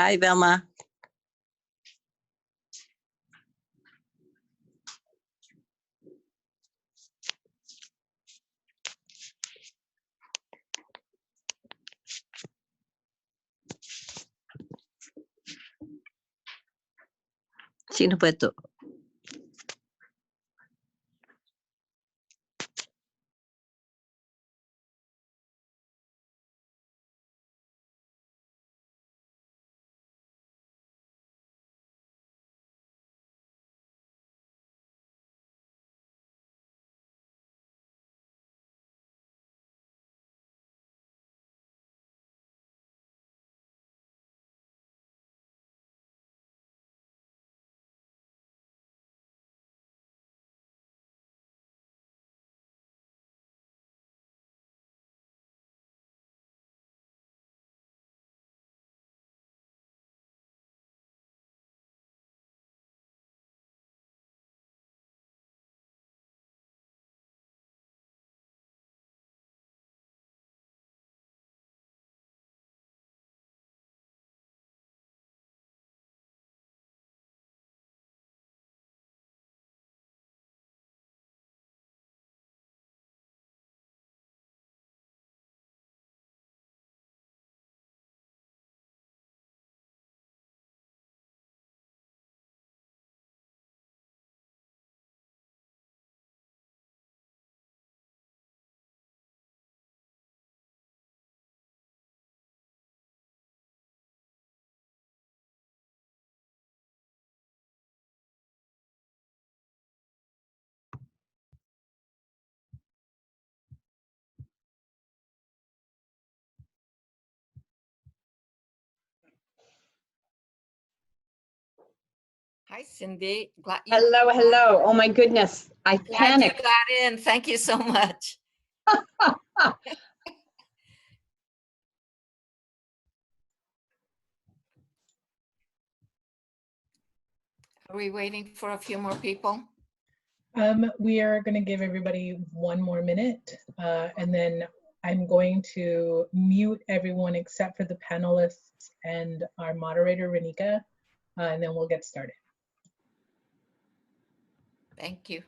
Hi, Velma. Sino ba ito? Hi, Cindy. Glad you, Hello, hello. Oh my goodness, I glad you panicked. got in. Thank you so much. Are we waiting for a few more people? We are going to give everybody 1 more minute, and then I'm going to mute everyone except for the panelists and our moderator, Renika, and then we'll get started. Thank you.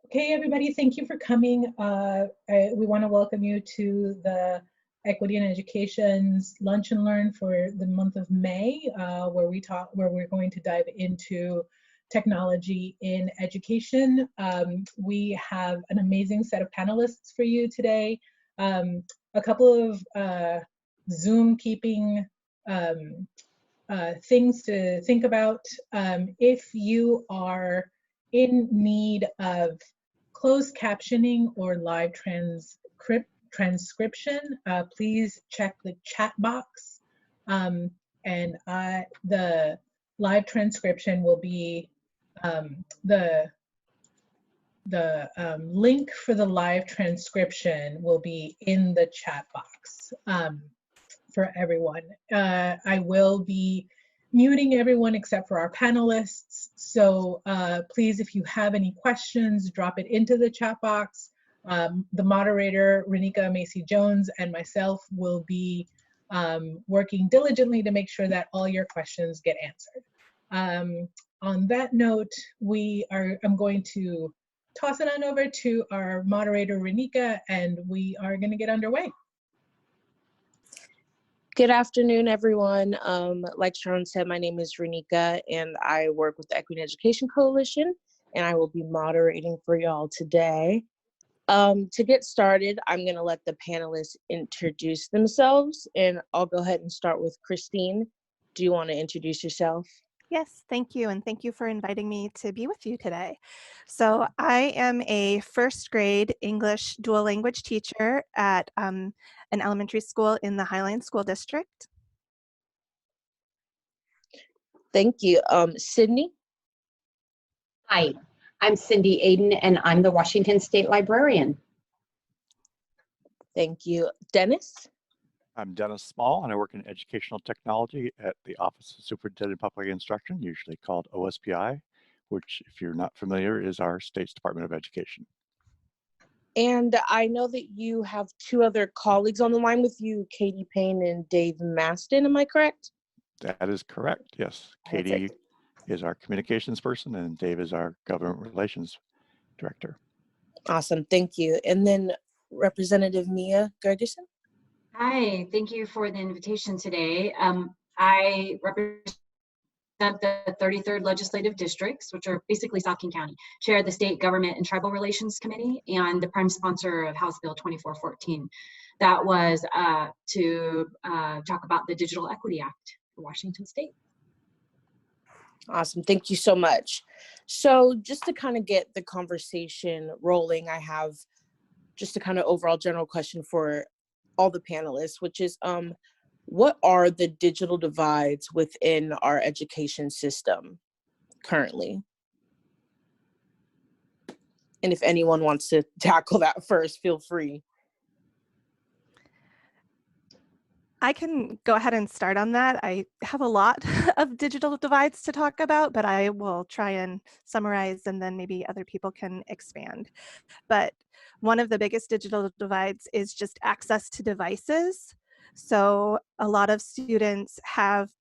Okay, everybody, thank you for coming. We want to welcome you to the Equity in Education's Lunch and Learn for the month of May, where we're going to dive into technology in education. We have an amazing set of panelists for you today. A couple of Zoom keeping things to think about. If you are in need of closed captioning or live transcription, please check the chat box. And the live transcription will be the link for the live transcription will be in the chat box for everyone. I will be muting everyone except for our panelists. So please, if you have any questions, drop it into the chat box. The moderator, Renika Macy Jones, and myself will be working diligently to make sure that all your questions get answered. On that note, I'm going to toss it on over to our moderator, Renika, and we are going to get underway. Good afternoon, everyone. Like Sharon said, my name is Renika, and I work with the Equity in Education Coalition, and I will be moderating for y'all today. To get started, I'm going to let the panelists introduce themselves, and I'll go ahead and start with Christine. Do you want to introduce yourself? Yes, thank you. And thank you for inviting me to be with you today. So I am a first grade English dual language teacher at an elementary school in the Highline School District. Thank you. Sydney? Hi, I'm Cindy Aiden, and I'm the Washington State Librarian. Thank you. Dennis? I'm Dennis Small, and I work in educational technology at the Office of Superintendent of Public Instruction, usually called OSPI, which, if you're not familiar, is our state's Department of Education. And I know that you have two other colleagues on the line with you, Katie Payne and Dave Maston, am I correct? That is correct, yes. Perfect. Katie is our communications person, and Dave is our government relations director. Awesome, thank you. And then Representative Mia Gergerson? Hi, thank you for the invitation today. I represent the 33rd Legislative Districts, which are basically Saucon County, chair the State Government and Tribal Relations Committee, and the prime sponsor of House Bill 2414. That was to talk about the Digital Equity Act for Washington State. Awesome, thank you so much. So just to kind of get the conversation rolling, I have just a kind of overall general question for all the panelists, which is what are the digital divides within our education system currently? And if anyone wants to tackle that first, feel free. I can go ahead and start on that. I have a lot of digital divides to talk about, but I will try and summarize and then maybe other people can expand. But one of the biggest digital divides is just access to devices. So a lot of students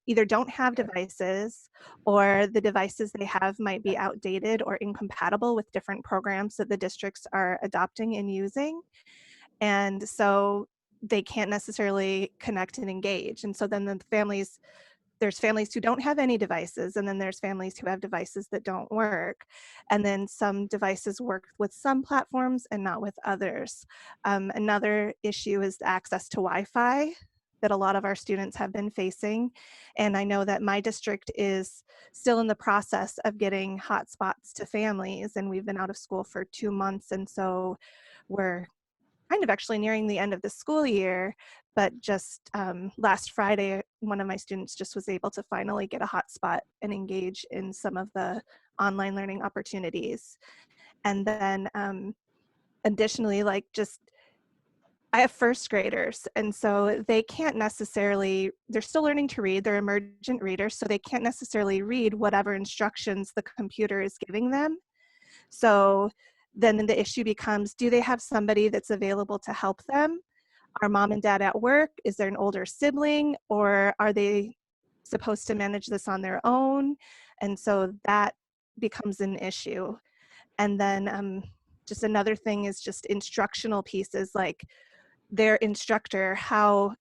either don't have devices, or the devices they have might be outdated or incompatible with different programs that the districts are adopting and using. And so they can't necessarily connect and engage. And so then there's families who don't have any devices, and then there's families who have devices that don't work. And then some devices work with some platforms and not with others. Another issue is access to Wi-Fi that a lot of our students have been facing. And I know that my district is still in the process of getting hotspots to families, and we've been out of school for 2 months. And so we're kind of actually nearing the end of the school year, but just last Friday, one of my students just was able to finally get a hotspot and engage in some of the online learning opportunities. And then additionally, I have first graders, and so they can't necessarily, they're still learning to read, they're emergent readers, so they can't necessarily read whatever instructions the computer is giving them. So then the issue becomes, do they have somebody that's available to help them? Are mom and dad at work? Is there an older sibling? Or are they supposed to manage this on their own? And so that becomes an issue. And then just another thing is just instructional pieces, like their instructor, how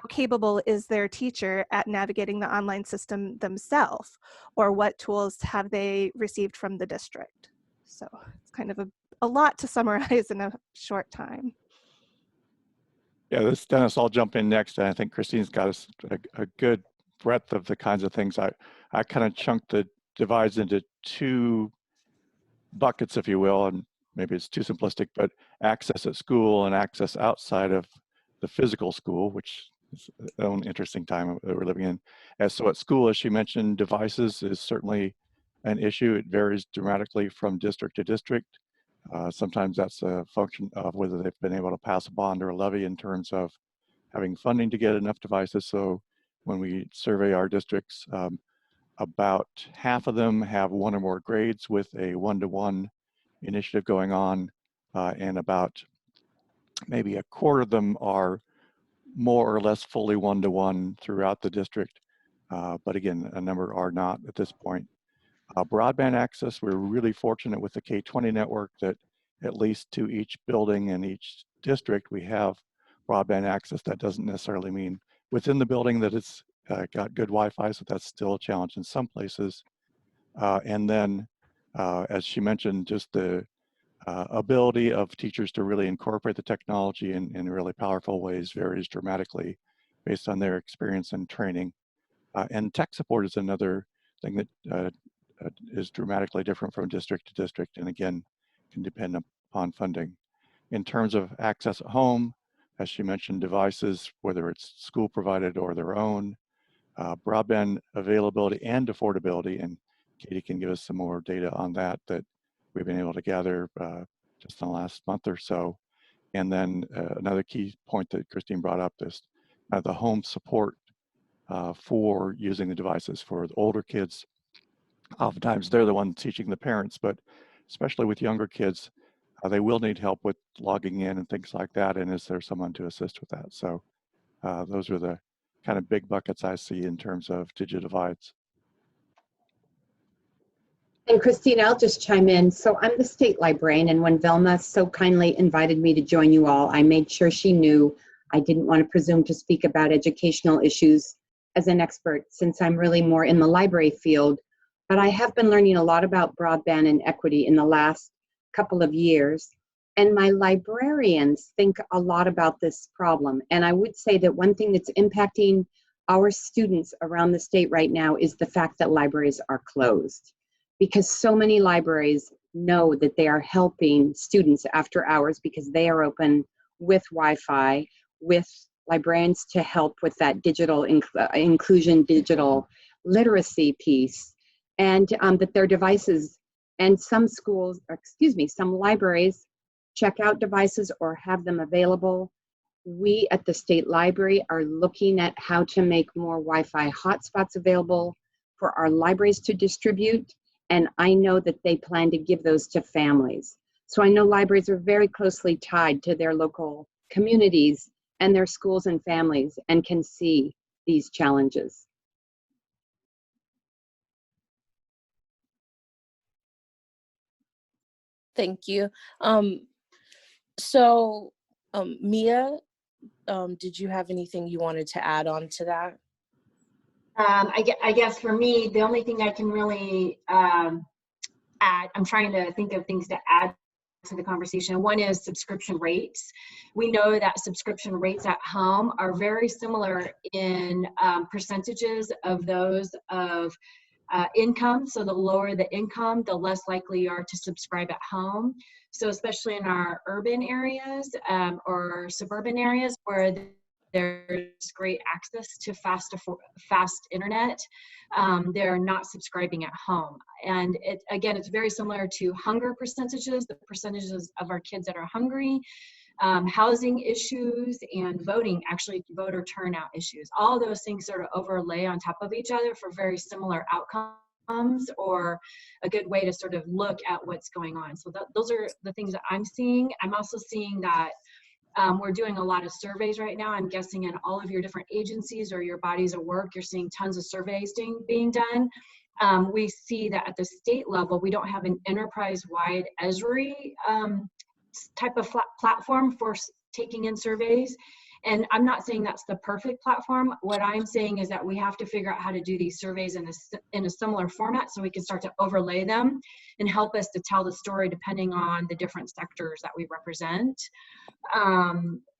capable is their teacher at navigating the online system themselves, or what tools have they received from the district? So it's kind of a lot to summarize in a short time. Yeah, this Dennis, I'll jump in next. And I think Christine's got us a good breadth of the kinds of things. I kind of chunked the divides into two buckets, if you will, and maybe it's too simplistic, but access at school and access outside of the physical school, which is its own interesting time that we're living in. And so at school, as she mentioned, devices is certainly an issue. It varies dramatically from district to district. Sometimes that's a function of whether they've been able to pass a bond or a levy in terms of having funding to get enough devices. So when we survey our districts, about half of them have one or more grades with a one-to-one initiative going on, and about maybe a quarter of them are more or less fully one-to-one throughout the district. But again, a number are not at this point. Broadband access, we're really fortunate with the K20 network that at least to each building and each district, we have broadband access. That doesn't necessarily mean within the building that it's got good Wi-Fi, so that's still a challenge in some places. And then, as she mentioned, just the ability of teachers to really incorporate the technology in really powerful ways varies dramatically based on their experience and training. And tech support is another thing that is dramatically different from district to district, and again, can depend upon funding. In terms of access at home, as she mentioned, devices, whether it's school provided or their own, broadband availability and affordability, and Katie can give us some more data on that we've been able to gather just in the last month or so. And then another key point that Christine brought up is the home support for using the devices for the older kids. Oftentimes they're the ones teaching the parents, but especially with younger kids, they will need help with logging in and things like that. And is there someone to assist with that? So those are the kind of big buckets I see in terms of digital divides. And Christine, I'll just chime in. So I'm the state librarian, and when Velma so kindly invited me to join you all, I made sure she knew I didn't want to presume to speak about educational issues as an expert, since I'm really more in the library field. But I have been learning a lot about broadband and equity in the last couple of years. And my librarians think a lot about this problem. And I would say that one thing that's impacting our students around the state right now is the fact that libraries are closed. Because so many libraries know that they are helping students after hours because they are open with Wi-Fi, with librarians to help with that digital inclusion, digital literacy piece, and that their devices, and some schools, or excuse me, some libraries check out devices or have them available. We at the State Library are looking at how to make more Wi-Fi hotspots available for our libraries to distribute. And I know that they plan to give those to families. So I know libraries are very closely tied to their local communities and their schools and families and can see these challenges. Thank you. Mia, did you have anything you wanted to add on to that? I guess for me, the only thing I can really add, I'm trying to think of things to add to the conversation. One is subscription rates. We know that subscription rates at home are very similar in percentages of those of income. So the lower the income, the less likely you are to subscribe at home. So especially in our urban areas or suburban areas where there's great access to fast internet, they're not subscribing at home. And again, it's very similar to hunger percentages, the percentages of our kids that are hungry, housing issues, and voting, actually voter turnout issues. All those things sort of overlay on top of each other for very similar outcomes, or a good way to sort of look at what's going on. So those are the things that I'm seeing. I'm also seeing that we're doing a lot of surveys right now. I'm guessing in all of your different agencies or your bodies of work, you're seeing tons of surveys being done. We see that at the state level, we don't have an enterprise-wide Esri type of platform for taking in surveys. And I'm not saying that's the perfect platform. What I'm saying is that we have to figure out how to do these surveys in a similar format so we can start to overlay them and help us to tell the story depending on the different sectors that we represent.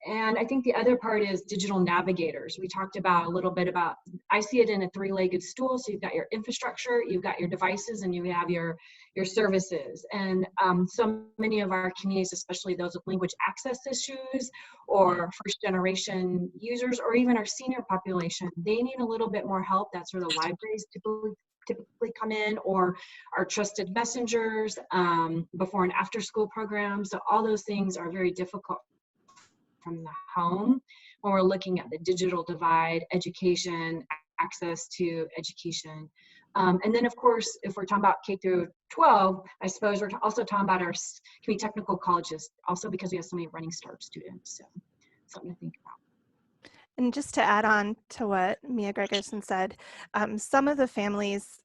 And I think the other part is digital navigators. We talked about a little bit about, I see it in a three-legged stool. So you've got your infrastructure, you've got your devices, and you have your services. And so many of our communities, especially those with language access issues or first generation users, or even our senior population, they need a little bit more help. That's where the libraries typically come in, or our trusted messengers, before and after school programs. So all those things are very difficult from the home when we're looking at the digital divide, education, access to education. And then of course, if we're talking about K through 12, I suppose we're also talking about our community technical colleges, also because we have so many Running Start students. So something to think about. And just to add on to what Mia Gregerson said, some of the families,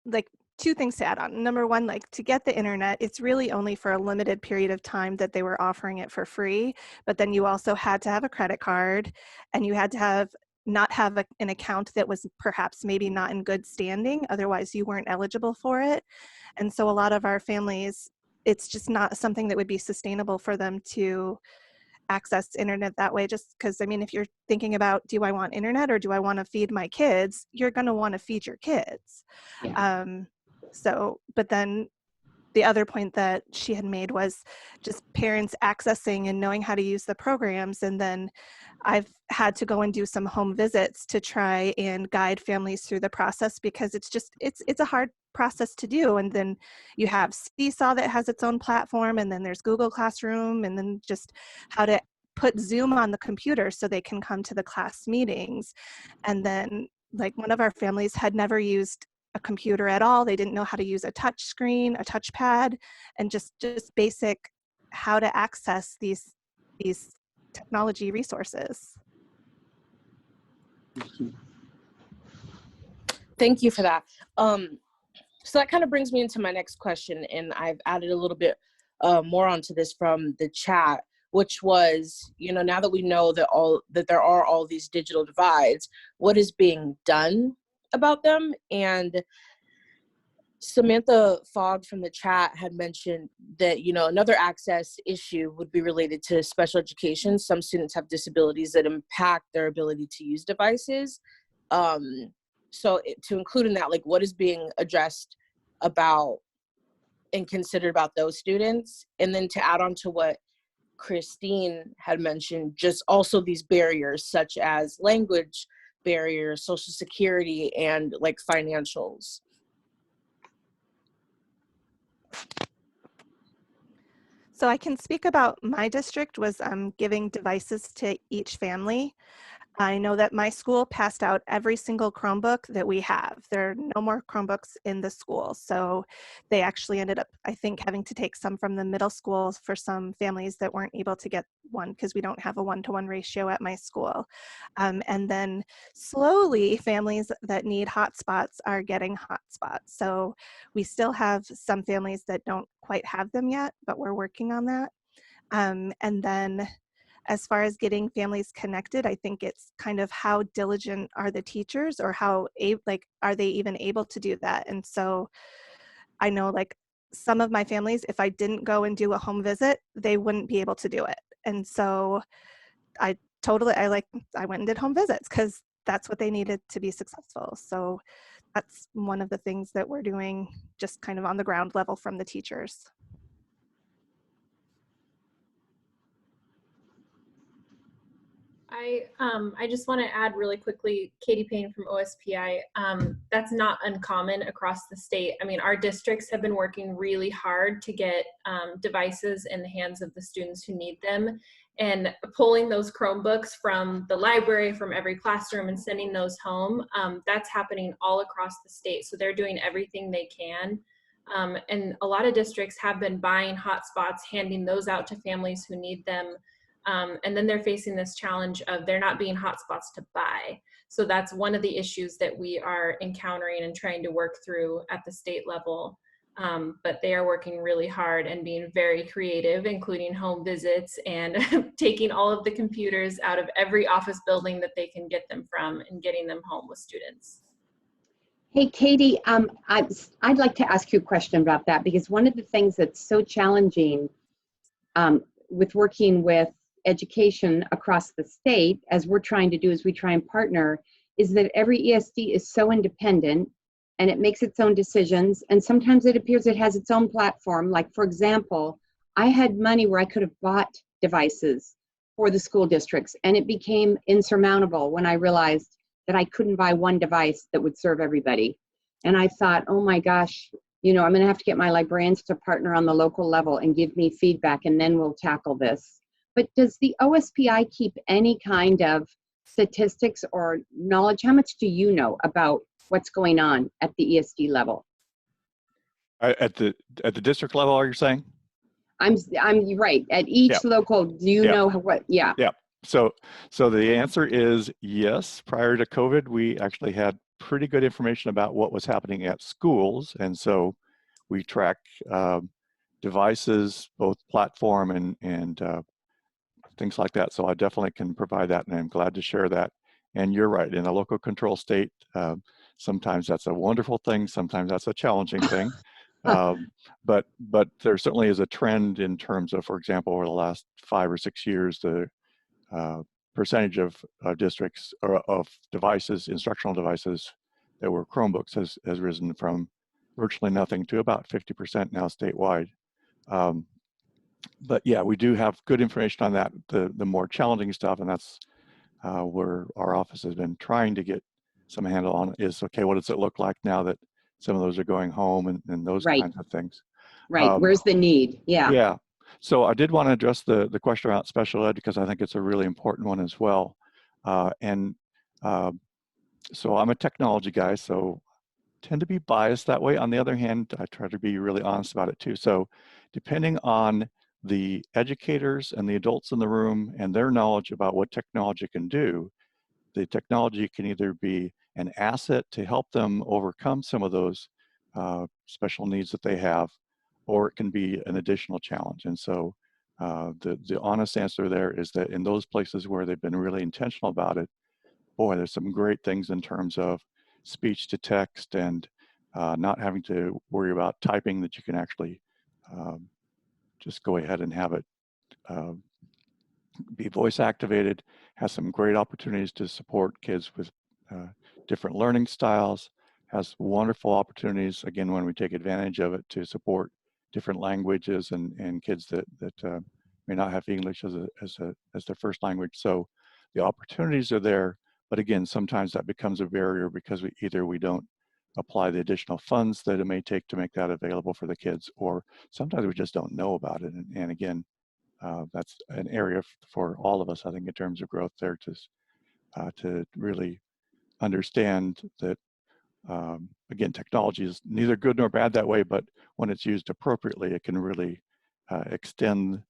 like, two things to add on. Number one, like, to get the internet, it's really only for a limited period of time that they were offering it for free, but then you also had to have a credit card, and you had to not have an account that was perhaps maybe not in good standing, otherwise you weren't eligible for it. And so a lot of our families, it's just not something that would be sustainable for them to access internet that way, just because, I mean, if you're thinking about, do I want internet or do I want to feed my kids, you're going to want to feed your kids. Yeah. So, but then the other point that she had made was just parents accessing and knowing how to use the programs. And then I've had to go and do some home visits to try and guide families through the process, because it's a hard process to do. And then you have Seesaw that has its own platform, and then there's Google Classroom, and then just how to put Zoom on the computer so they can come to the class meetings. And then, like, one of our families had never used a computer at all. They didn't know how to use a touch screen, a touchpad, and just basic how to access these technology resources. Thank you for that. So that kind of brings me into my next question, and I've added a little bit more onto this from the chat, which was, you know, now that we know that there are all these digital divides, what is being done about them? And Samantha Fogg from the chat had mentioned that, you know, another access issue would be related to special education. Some students have disabilities that impact their ability to use devices. So to include in that, like, what is being addressed about and considered about those students? And then to add on to what Christine had mentioned, just also these barriers such as language barriers, Social Security, and like financials. So I can speak about my district was giving devices to each family. I know that my school passed out every single Chromebook that we have. There are no more Chromebooks in the school. So they actually ended up, I think, having to take some from the middle schools for some families that weren't able to get one, because we don't have a 1-to-1 ratio at my school. And then slowly families that need hotspots are getting hotspots. So we still have some families that don't quite have them yet, but we're working on that. And then as far as getting families connected, I think it's kind of how diligent are the teachers, or how are they even able to do that? And so I know, like, some of my families, if I didn't go and do a home visit, they wouldn't be able to do it. And so I went and did home visits because that's what they needed to be successful. So that's one of the things that we're doing, just kind of on the ground level from the teachers. I just want to add really quickly, Katie Payne from OSPI, that's not uncommon across the state. I mean, our districts have been working really hard to get devices in the hands of the students who need them, and pulling those Chromebooks from the library, from every classroom, and sending those home, that's happening all across the state. So they're doing everything they can. And a lot of districts have been buying hotspots, handing those out to families who need them. And then they're facing this challenge of there not being hotspots to buy. So that's one of the issues that we are encountering and trying to work through at the state level. But they are working really hard and being very creative, including home visits and taking all of the computers out of every office building that they can get them from and getting them home with students. Hey, Katie, I'd like to ask you a question about that, because one of the things that's so challenging with working with education across the state, as we're trying to do as we try and partner, is that every ESD is so independent and it makes its own decisions. And sometimes it appears it has its own platform. Like, for example, I had money where I could have bought devices for the school districts, and it became insurmountable when I realized that I couldn't buy one device that would serve everybody. And I thought, oh my gosh, you know, I'm gonna have to get my librarians to partner on the local level and give me feedback, and then we'll tackle this. But does the OSPI keep any kind of statistics or knowledge? How much do you know about what's going on at the ESD level? At the district level, are you saying? I'm right. At each local, do you know what? Yeah. Yeah. So the answer is yes. Prior to COVID, we actually had pretty good information about what was happening at schools, and so we track devices, both platform and things like that. So I definitely can provide that, and I'm glad to share that. And you're right, in a local control state, sometimes that's a wonderful thing, sometimes that's a challenging thing. But there certainly is a trend in terms of, for example, over the last 5 or 6 years, the percentage of districts or of devices, instructional devices that were Chromebooks has risen from virtually nothing to about 50% now statewide. But yeah, we do have good information on that. The more challenging stuff, and that's where our office has been trying to get some handle on, is, okay, what does it look like now that some of those are going home and those kinds of things. Right, where's the need? Yeah, so I did want to address the question about special ed, because I think it's a really important one as well. So I'm a technology guy, so tend to be biased that way. On the other hand, I try to be really honest about it too. So depending on the educators and the adults in the room and their knowledge about what technology can do, the technology can either be an asset to help them overcome some of those special needs that they have, or it can be an additional challenge. And so the honest answer there is that in those places where they've been really intentional about it, boy, there's some great things in terms of speech to text and not having to worry about typing, that you can actually just go ahead and have it be voice activated. Has some great opportunities to support kids with different learning styles. Has wonderful opportunities, again, when we take advantage of it, to support different languages and kids that may not have English as their first language. So the opportunities are there, but again, sometimes that becomes a barrier because we don't apply the additional funds that it may take to make that available for the kids, or sometimes we just don't know about it. And again, that's an area for all of us, I think, in terms of growth there, to really understand that, again, technology is neither good nor bad that way, but when it's used appropriately, it can really extend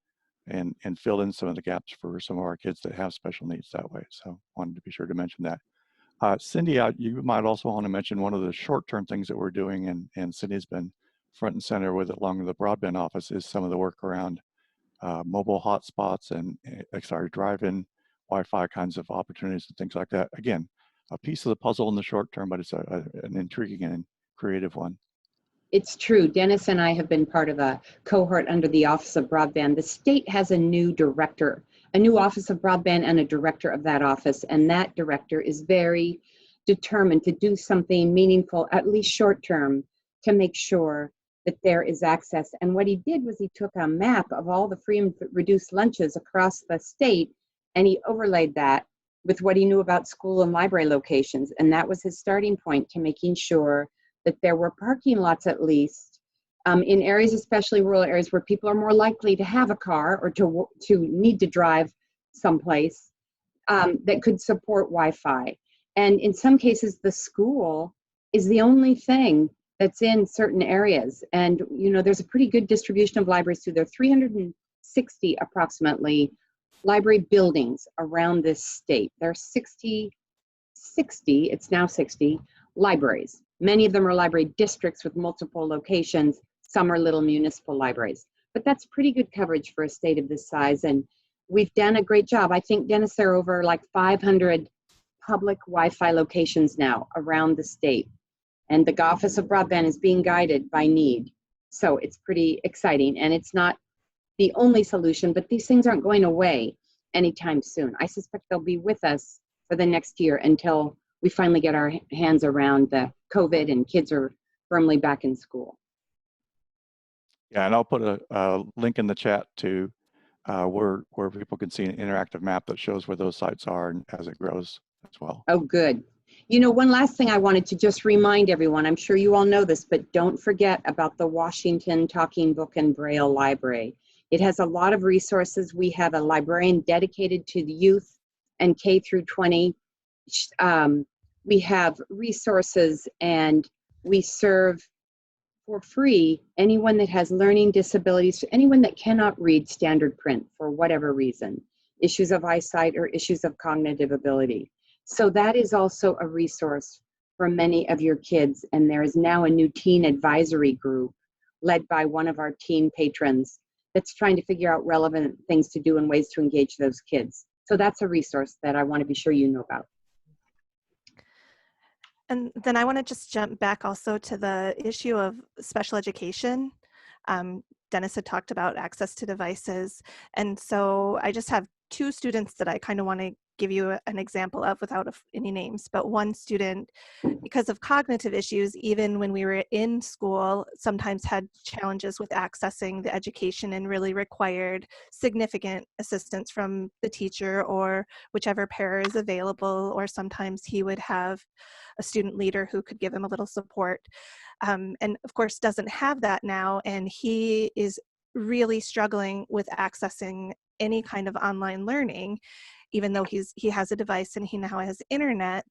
and fill in some of the gaps for some of our kids that have special needs that way. So wanted to be sure to mention that. Cindy, you might also want to mention one of the short-term things that we're doing, and Cindy's been front and center with it along with the broadband office, is some of the work around mobile hotspots and drive-in Wi-Fi kinds of opportunities and things like that. Again, a piece of the puzzle in the short term, but it's an intriguing and creative one. It's true. Dennis and I have been part of a cohort under the Office of Broadband. The state has a new director, a new Office of Broadband, and a director of that office. And that director is very determined to do something meaningful, at least short term, to make sure that there is access. And what he did was he took a map of all the free and reduced lunches across the state, and he overlaid that with what he knew about school and library locations. And that was his starting point to making sure that there were parking lots, at least in areas, especially rural areas, where people are more likely to have a car or to need to drive someplace, that could support Wi-Fi. And in some cases, the school is the only thing that's in certain areas. And, you know, there's a pretty good distribution of libraries too. There are 360 approximately library buildings around this state. There are 60, it's now 60 libraries. Many of them are library districts with multiple locations, Some are little municipal libraries. But that's pretty good coverage for a state of this size. And we've done a great job. I think, Dennis, there are over like 500 public Wi-Fi locations now around the state. And the Office of Broadband is being guided by need. So it's pretty exciting. And it's not the only solution, but these things aren't going away anytime soon. I suspect they'll be with us for the next year until we finally get our hands around the COVID and kids are firmly back in school. Yeah, and I'll put a link in the chat to where people can see an interactive map that shows where those sites are and as it grows as well. Oh, good. You know, one last thing I wanted to just remind everyone, I'm sure you all know this, but don't forget about the Washington Talking Book and Braille Library. It has a lot of resources. We have a librarian dedicated to the youth and K through 20. We have resources and we serve for free anyone that has learning disabilities, anyone that cannot read standard print for whatever reason, issues of eyesight or issues of cognitive ability. So that is also a resource for many of your kids. And there is now a new teen advisory group led by one of our teen patrons that's trying to figure out relevant things to do and ways to engage those kids. So that's a resource that I want to be sure you know about. And then I want to just jump back also to the issue of special education. Dennis had talked about access to devices. And so I just have two students that I kind of want to give you an example of without any names. But one student, because of cognitive issues, even when we were in school, sometimes had challenges with accessing the education and really required significant assistance from the teacher or whichever pair is available, or sometimes he would have a student leader who could give him a little support. And of course doesn't have that now, and he is really struggling with accessing any kind of online learning, even though he has a device and he now has internet,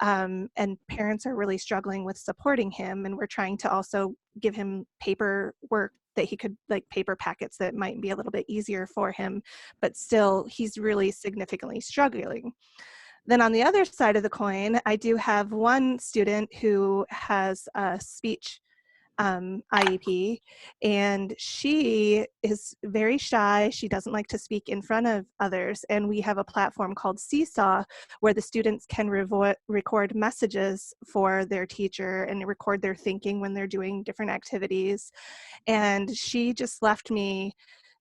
and parents are really struggling with supporting him, and we're trying to also give him paper work that he could, like paper packets that might be a little bit easier for him, but still he's really significantly struggling. Then on the other side of the coin, I do have one student who has a speech IEP, and she is very shy. She doesn't like to speak in front of others, and we have a platform called Seesaw where the students can record messages for their teacher and record their thinking when they're doing different activities. And she just left me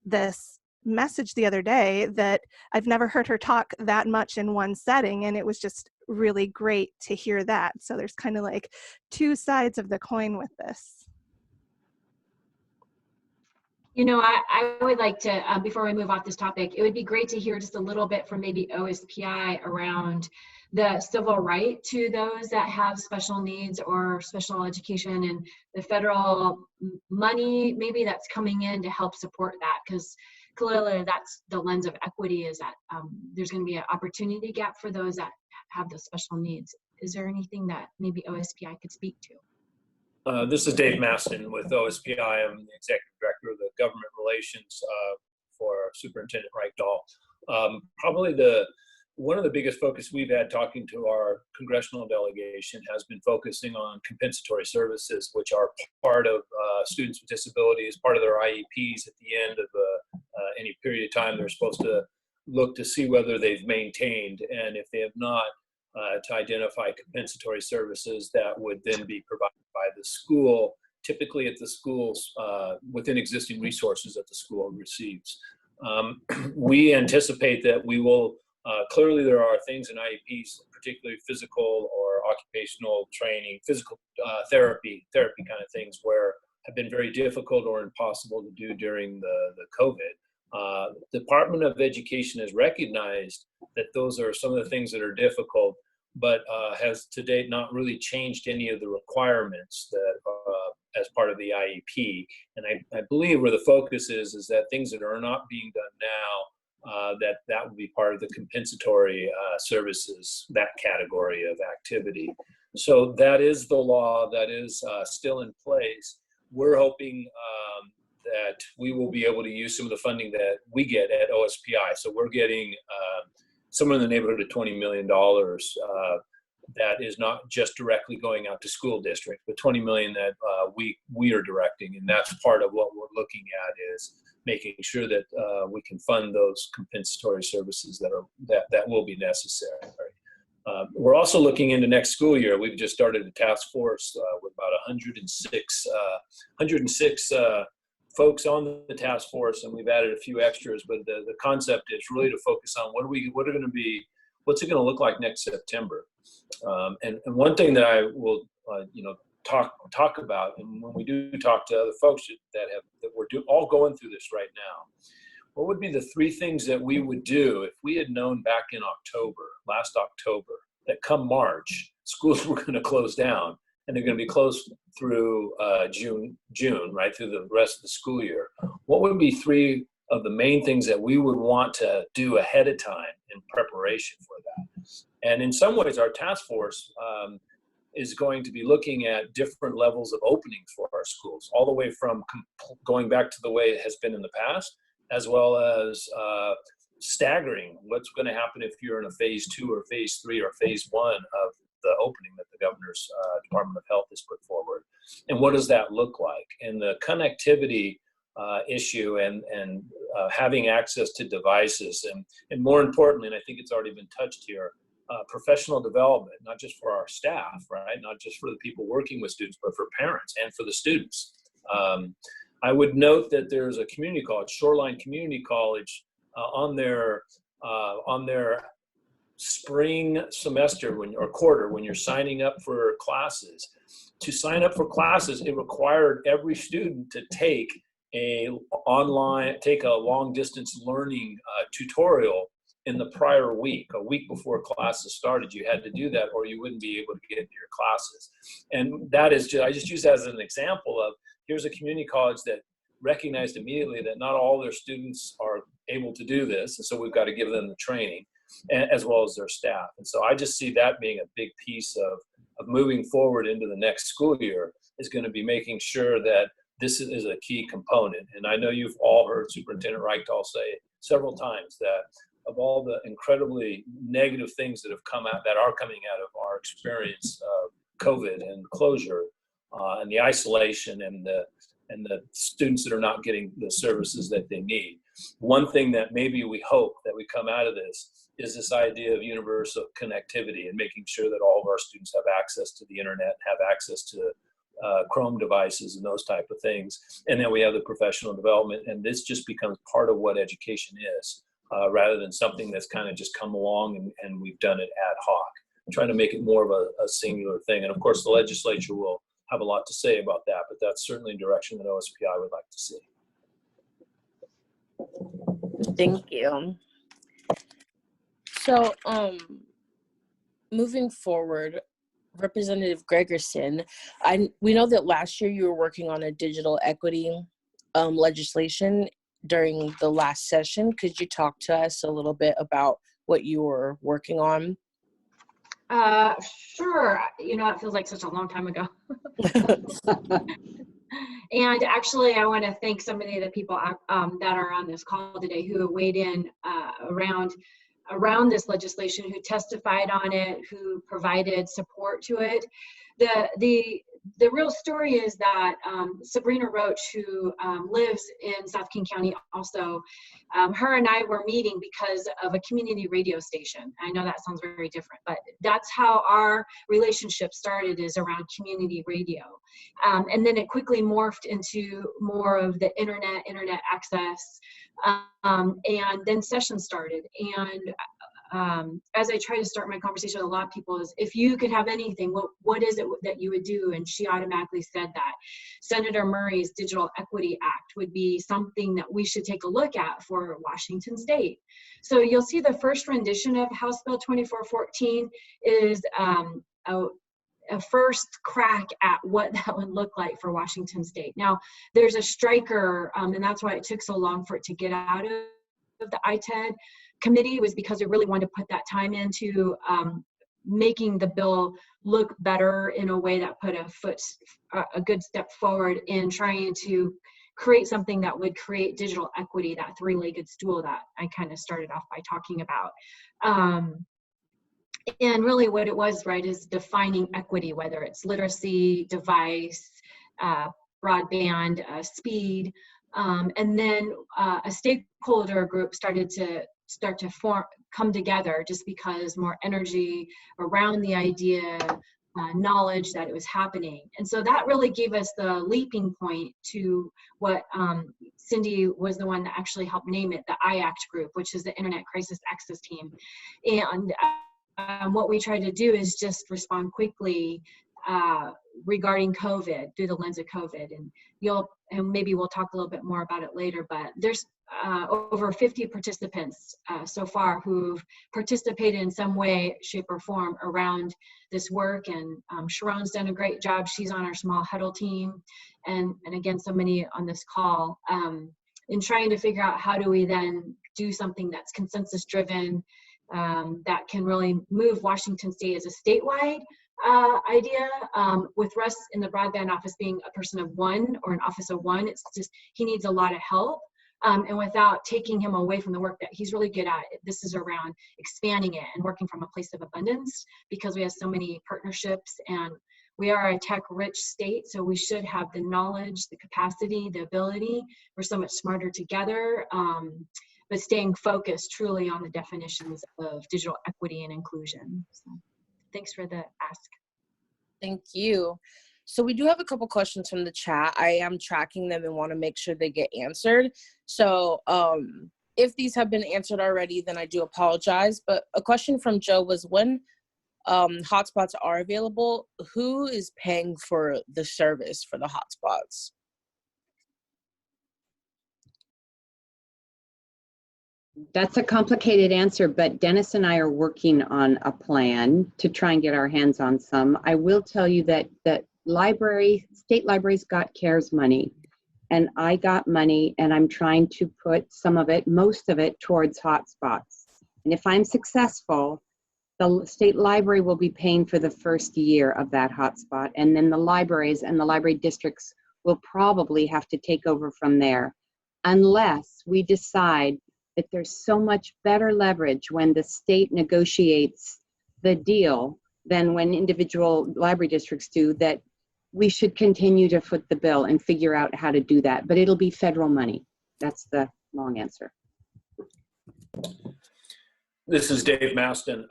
this message the other day that I've never heard her talk that much in one setting, and it was just really great to hear that. So there's kind of like two sides of the coin with this. You know, I would like to, before we move off this topic, it would be great to hear just a little bit from maybe OSPI around the civil right to those that have special needs or special education, and the federal money maybe that's coming in to help support that, because clearly that's the lens of equity, is that there's going to be an opportunity gap for those that have those special needs. Is there anything that maybe OSPI could speak to? This is Dave Maston with OSPI. I'm the Executive Director of the Government Relations for Superintendent Reichdahl. Probably one of the biggest focus we've had talking to our congressional delegation has been focusing on compensatory services, which are part of students with disabilities, part of their IEPs. At the end of any period of time, they're supposed to look to see whether they've maintained, and if they have not, to identify compensatory services that would then be provided by the school, typically at the schools within existing resources that the school receives. We anticipate that we will, clearly there are things in IEPs, particularly physical or occupational training, physical therapy kind of things, where have been very difficult or impossible to do during the COVID. The Department of Education has recognized that those are some of the things that are difficult, but has to date not really changed any of the requirements that as part of the IEP. And I believe where the focus is that things that are not being done now, that would be part of the compensatory services, that category of activity. So that is the law that is still in place. We're hoping that we will be able to use some of the funding that we get at OSPI. So we're getting somewhere in the neighborhood of $20 million that is not just directly going out to school districts, but 20 million that we are directing. And that's part of what we're looking at, is making sure that we can fund those compensatory services that will be necessary. We're also looking into next school year. We've just started a task force with about 106 folks on the task force, and we've added a few extras. But the concept is really to focus on what's it going to look like next September. And one thing that I will talk about, and when we do talk to other folks that we're all going through this right now, what would be the 3 things that we would do if we had known back in last October, that come March, schools were going to close down, and they're going to be closed through June, right through the rest of the school year. What would be 3 of the main things that we would want to do ahead of time in preparation for that? And in some ways, our task force is going to be looking at different levels of openings for our schools, all the way from going back to the way it has been in the past, as well as staggering what's going to happen if you're in a phase 2 or phase 3 or phase 1 of the opening that the governor's Department of Health has put forward. And what does that look like? And the connectivity issue and having access to devices, and more importantly, and I think it's already been touched here, professional development, not just for our staff, right? Not just for the people working with students, but for parents and for the students. I would note that there's a community college, Shoreline Community College, on their spring semester or quarter, when you're signing up for classes. To sign up for classes, it required every student to take a long distance learning tutorial in the prior week, a week before classes started. You had to do that, or you wouldn't be able to get into your classes. And that is I just use that as an example of, here's a community college that recognized immediately that not all their students are able to do this, and so we've got to give them the training, as well as their staff. And so I just see that being a big piece of moving forward into the next school year, is going to be making sure that this is a key component. And I know you've all heard Superintendent Reichdahl say several times that of all the incredibly negative things that are coming out of our experience of COVID and closure, and the isolation and the students that are not getting the services that they need, one thing that maybe we hope that we come out of this is this idea of universal connectivity, and making sure that all of our students have access to the internet, have access to Chrome devices and those type of things. And then we have the professional development, and this just becomes part of what education is, rather than something that's kind of just come along and we've done it ad hoc. I'm trying to make it more of a singular thing. And of course, the legislature will have a lot to say about that, but that's certainly a direction that OSPI would like to see. Thank you. So, moving forward, Representative Gregerson, we know that last year you were working on a digital equity legislation during the last session. Could you talk to us a little bit about what you were working on? Sure. It feels like such a long time ago. And actually, I want to thank so many of the people that are on this call today who have weighed in around this legislation, who testified on it, who provided support to it. The real story is that Sabrina Roach, who lives in South King County also, her and I were meeting because of a community radio station. I know that sounds very different, but that's how our relationship started, is around community radio. And then it quickly morphed into more of the internet access. And then sessions started. And as I try to start my conversation with a lot of people, is if you could have anything, what is it that you would do? And she automatically said that Senator Murray's Digital Equity Act would be something that we should take a look at for Washington State. So you'll see the first rendition of House Bill 2414 is a first crack at what that would look like for Washington State. Now, there's a striker, and that's why it took so long for it to get out of the ITED committee, was because we really wanted to put that time into making the bill look better in a way that put a good step forward in trying to create something that would create digital equity, that three-legged stool that I kind of started off by talking about. And really what it was, right, is defining equity, whether it's literacy, device, broadband, speed. And then a stakeholder group started to come together just because more energy around the idea, knowledge that it was happening. And so that really gave us the leaping point to what Cindy was the one that actually helped name it, the IACT group, which is the Internet Crisis Access Team. And what we try to do is just respond quickly regarding COVID, through the lens of COVID. And maybe we'll talk a little bit more about it later, but there's over 50 participants so far who've participated in some way, shape, or form around this work. And Sharon's done a great job. She's on our small huddle team. And again, so many on this call in trying to figure out how do we then do something that's consensus driven, that can really move Washington State as a statewide idea. With Russ in the broadband office being a person of one or an office of one, it's just, he needs a lot of help. And without taking him away from the work that he's really good at, this is around expanding it and working from a place of abundance, because we have so many partnerships and we are a tech-rich state, so we should have the knowledge, the capacity, the ability. We're so much smarter together, but staying focused truly on the definitions of digital equity and inclusion. So thanks for the ask. Thank you. So we do have a couple questions from the chat. I am tracking them and want to make sure they get answered. So if these have been answered already, then I do apologize. But a question from Joe was, when hotspots are available, who is paying for the service for the hotspots? That's a complicated answer, but Dennis and I are working on a plan to try and get our hands on some. I will tell you that state libraries got CARES money, and I got money, and I'm trying to put some of it, most of it, towards hotspots. And if I'm successful, the state library will be paying for the first year of that hotspot, and then the libraries and the library districts will probably have to take over from there, unless we decide that there's so much better leverage when the state negotiates the deal than when individual library districts do, that we should continue to foot the bill and figure out how to do that. But it'll be federal money. That's the long answer. This is Dave Maston.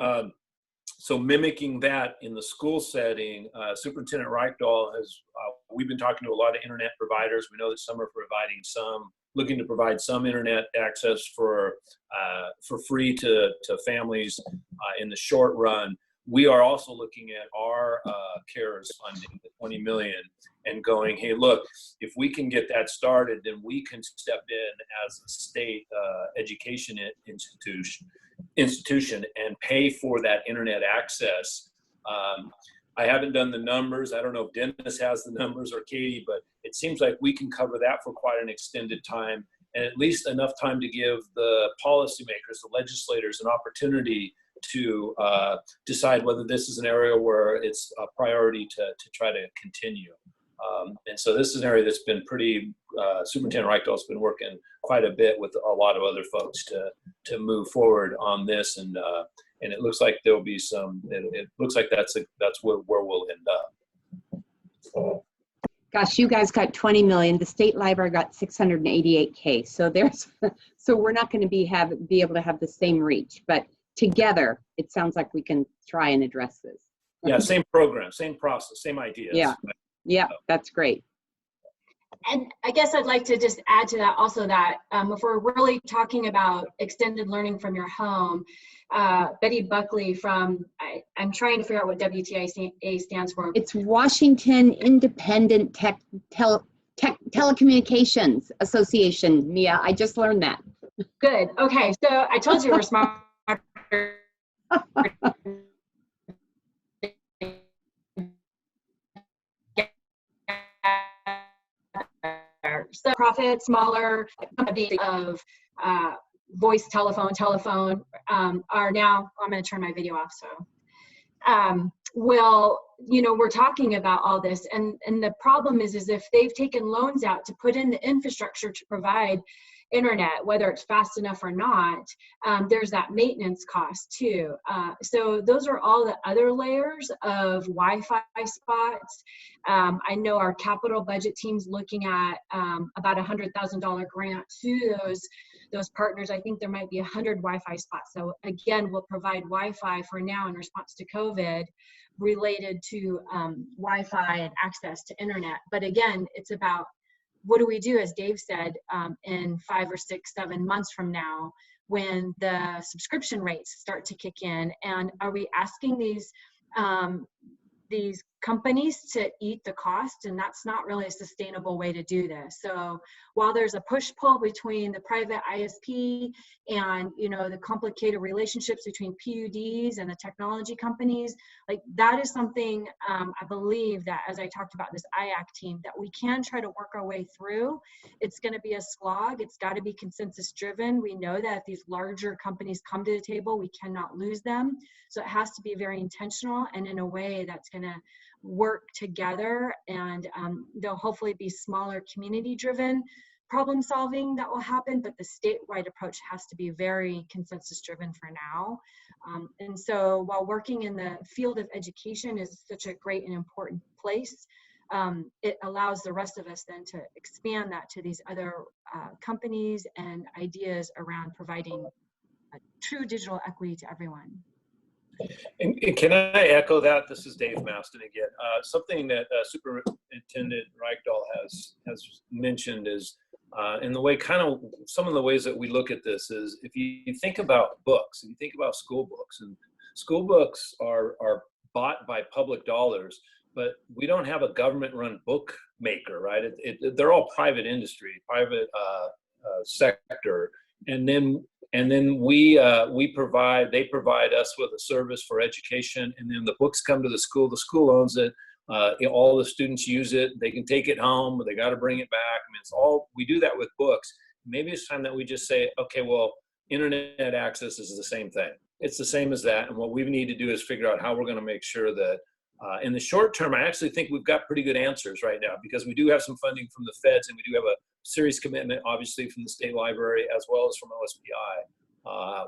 So mimicking that in the school setting, Superintendent Reichdahl has, we've been talking to a lot of internet providers. We know that some are providing some, looking to provide some internet access for free to families in the short run. We are also looking at our CARES funding, the $20 million, and going, hey, look, if we can get that started, then we can step in as a state education institution and pay for that internet access. I haven't done the numbers. I don't know if Dennis has the numbers or Katie, but it seems like we can cover that for quite an extended time, and at least enough time to give the policymakers, the legislators, an opportunity to decide whether this is an area where it's a priority to try to continue. And so this is an area that's been pretty, Superintendent Reichdahl's been working quite a bit with a lot of other folks to move forward on this, and it looks like there'll be some, it looks like that's where we'll end up. Gosh, you guys got 20 million. The state library got 688K. So so we're not going to be able to have the same reach, but together, it sounds like we can try and address this. Yeah, same program, same process, same ideas. Yeah, that's great. And I guess I'd like to just add to that also that if we're really talking about extended learning from your home, Betty Buckley from, I'm trying to figure out what WTIA stands for. It's Washington Independent Telecommunications Association, Mia. I just learned that. Good. Okay, so I told you we're smart. So profit, smaller company of voice, telephone are now, I'm going to turn my video off. So we're talking about all this, and the problem is if they've taken loans out to put in the infrastructure to provide internet, whether it's fast enough or not, there's that maintenance cost too. So those are all the other layers of Wi-Fi spots. I know our capital budget team's looking at about $100,000 grant to those partners. I think there might be 100 Wi-Fi spots. So again, we'll provide Wi-Fi for now in response to COVID related to Wi-Fi and access to internet. But again, it's about what do we do, as Dave said, in 5 or 6, 7 months from now, when the subscription rates start to kick in, and are we asking these companies to eat the cost? And that's not really a sustainable way to do this. So while there's a push-pull between the private ISP and, you know, the complicated relationships between PUDs and the technology companies, like that is something I believe that, as I talked about this IAC team, that we can try to work our way through. It's going to be a slog. It's got to be consensus driven. We know that if these larger companies come to the table, we cannot lose them. So it has to be very intentional and in a way that's going to work together, and there'll hopefully be smaller community driven problem solving that will happen, but the statewide approach has to be very consensus driven for now. And so while working in the field of education is such a great and important place, it allows the rest of us then to expand that to these other companies and ideas around providing true digital equity to everyone. And can I echo that? This is Dave Maston again. Something that Superintendent Reichdahl has mentioned is, in the way, kind of some of the ways that we look at this is, if you think about books, and you think about school books, and school books are bought by public dollars, but we don't have a government-run book maker, right? They're all private industry, private sector, and then they provide us with a service for education, and then the books come to the school owns it, all the students use it, they can take it home, but they got to bring it back. I mean, it's all, we do that with books. Maybe it's time that we just say, okay, well, internet access is the same thing. It's the same as that, and what we need to do is figure out how we're going to make sure that in the short term, I actually think we've got pretty good answers right now, because we do have some funding from the feds, and we do have a serious commitment, obviously, from the state library as well as from OSPI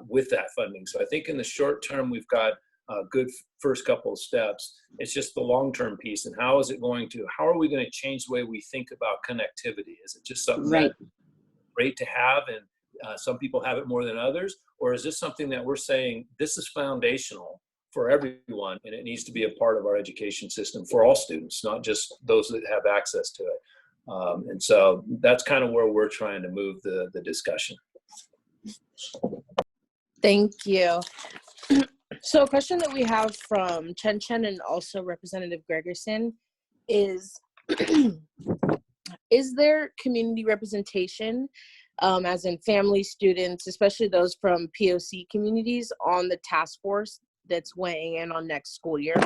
with that funding. So I think in the short term, we've got a good first couple of steps. It's just the long-term piece, and how are we going to change the way we think about connectivity? Is it just something that's great to have, and some people have it more than others? Or is this something that we're saying, this is foundational for everyone, and it needs to be a part of our education system for all students, not just those that have access to it? And so that's kind of where we're trying to move the discussion. Thank you. So a question that we have from Chen Chen and also Representative Gregerson is, is there community representation, as in family, students, especially those from POC communities, on the task force that's weighing in on next school year?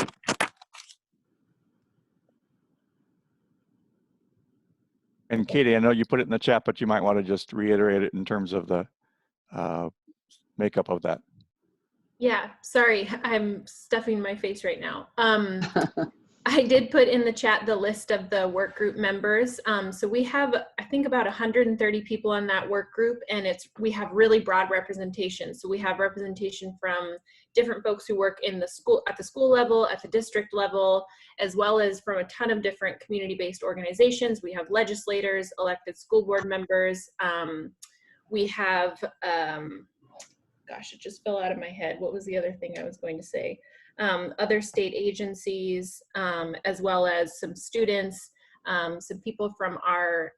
And Katie, I know you put it in the chat, but you might want to just reiterate it in terms of the makeup of that. Yeah, sorry, I'm stuffing my face right now. I did put in the chat the list of the work group members. So we have, I think, about 130 people on that work group, and we have really broad representation. So we have representation from different folks who work in the school, at the school level, at the district level, as well as from a ton of different community-based organizations. We have legislators, elected school board members. We have, gosh, it just fell out of my head. What was the other thing I was going to say? Other state agencies, as well as some students, some people from our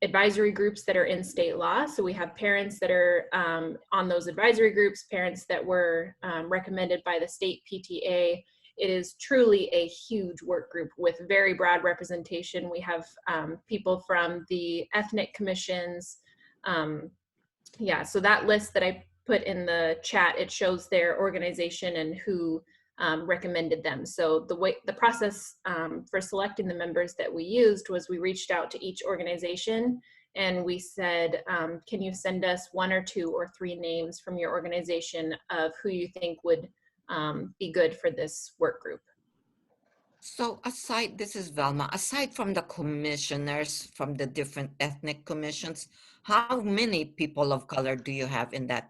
advisory groups that are in state law. So we have parents that are on those advisory groups, parents that were recommended by the state PTA. It is truly a huge work group with very broad representation. We have people from the ethnic commissions. Yeah, so that list that I put in the chat, it shows their organization and who recommended them. So the process for selecting the members that we used was, we reached out to each organization and we said, can you send us 1 or 2 or 3 names from your organization of who you think would be good for this work group? So aside, this is Velma, aside from the commissioners from the different ethnic commissions, how many people of color do you have in that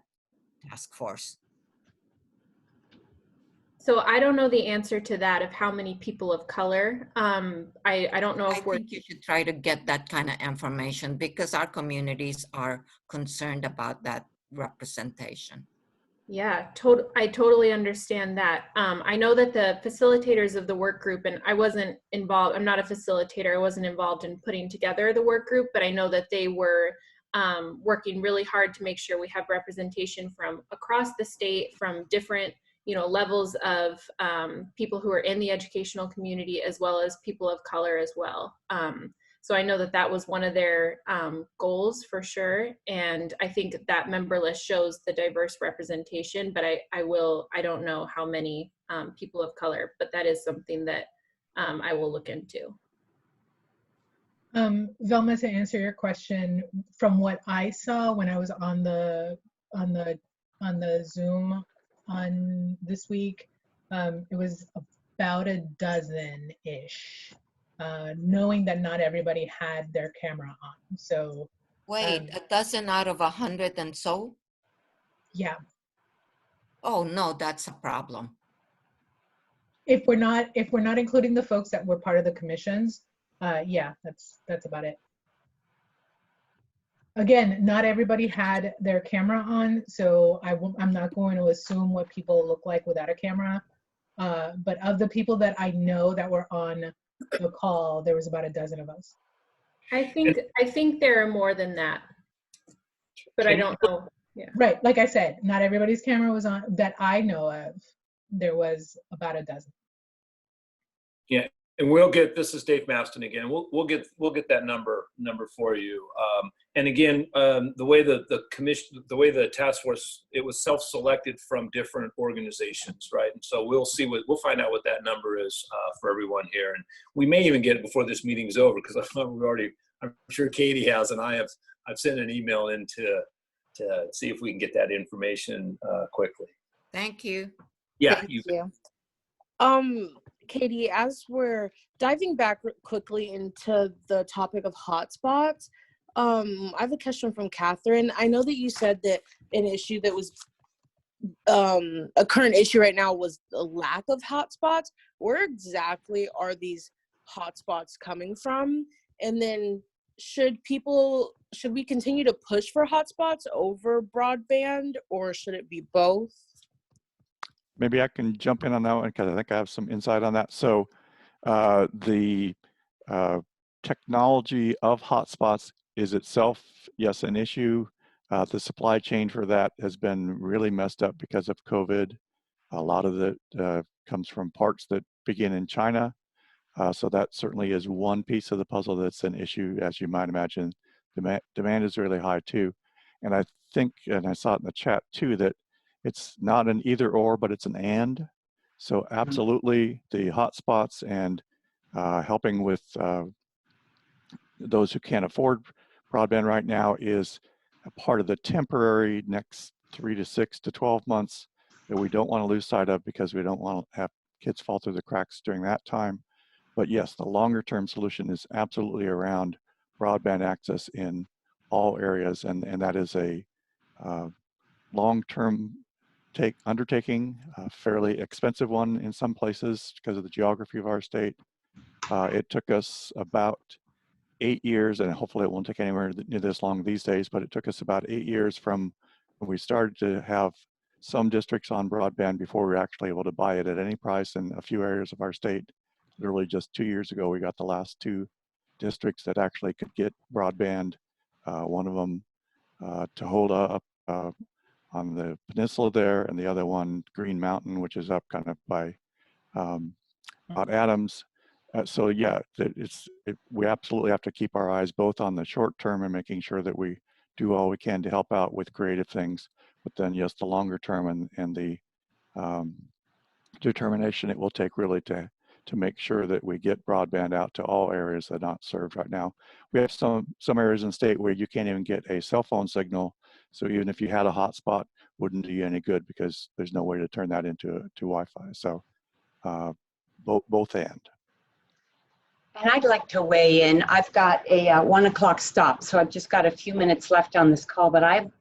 task force? So I don't know the answer to that of how many people of color. I don't know I if we're, think you should try to get that kind of information because our communities are concerned about that representation. yeah, I totally understand that. I know that the facilitators of the work group, and I wasn't involved, I'm not a facilitator, I wasn't involved in putting together the work group, but I know that they were working really hard to make sure we have representation from across the state, from different levels of people who are in the educational community, as well as people of color as well. So I know that that was one of their goals for sure. And I think that member list shows the diverse representation, but I don't know how many people of color, but that is something that I will look into. Velma, to answer your question, from what I saw when I was on the Zoom on this week, it was about a dozen-ish, knowing that not everybody had their camera on. So Wait, a dozen out of 100 and so? yeah, Oh no, that's a problem. if we're not including the folks that were part of the commissions, yeah, that's about it. Again, not everybody had their camera on, so I'm not going to assume what people look like without a camera. But of the people that I know that were on the call, there was about a dozen of us. I think there are more than that, but I don't know. Yeah. Right, like I said, not everybody's camera was on that I know of. There was about a dozen. Yeah, and we'll get, this is Dave Maston again. We'll get that number for you. And again, the way the way the task force, it was self-selected from different organizations, right? And so we'll find out what that number is for everyone here, and we may even get it before this meeting's over because I'm sure Katie has, and I've sent an email in to see if we can get that information quickly. Thank you. Yeah. Thank you. Katie, as we're diving back quickly into the topic of hotspots, I have a question from Catherine. I know that you said that an issue that was a current issue right now was the lack of hotspots. Where exactly are these hotspots coming from? And then should we continue to push for hotspots over broadband, or should it be both? Maybe I can jump in on that one because I think I have some insight on that. So the technology of hotspots is itself, yes, an issue. The supply chain for that has been really messed up because of COVID. A lot of it comes from parts that begin in China. So that certainly is one piece of the puzzle that's an issue, as you might imagine. Demand is really high too. And I think, and I saw it in the chat too, that it's not an either or, but it's an and. So absolutely the hotspots and helping with those who can't afford broadband right now is a part of the temporary next 3 to 6 to 12 months that we don't want to lose sight of because we don't want to have kids fall through the cracks during that time. But yes, the longer term solution is absolutely around broadband access in all areas, and that is a long-term undertaking, a fairly expensive one in some places because of the geography of our state. It took us about 8 years, and hopefully it won't take anywhere near this long these days, but it took us about 8 years from when we started to have some districts on broadband before we were actually able to buy it at any price in a few areas of our state. Literally just 2 years ago, we got the last 2 districts that actually could get broadband. One of them to hold up on the peninsula there, and the other one, Green Mountain, which is up kind of by Mount Adams. So yeah, we absolutely have to keep our eyes both on the short term and making sure that we do all we can to help out with creative things, but then yes, the longer term and the determination it will take really to make sure that we get broadband out to all areas that are not served right now. We have some areas in the state where you can't even get a cell phone signal. So even if you had a hotspot, wouldn't do you any good because there's no way to turn that into Wi-Fi. So both and. And I'd like to weigh in. I've got a 1 o'clock stop, so I've just got a few minutes left on this call, but I've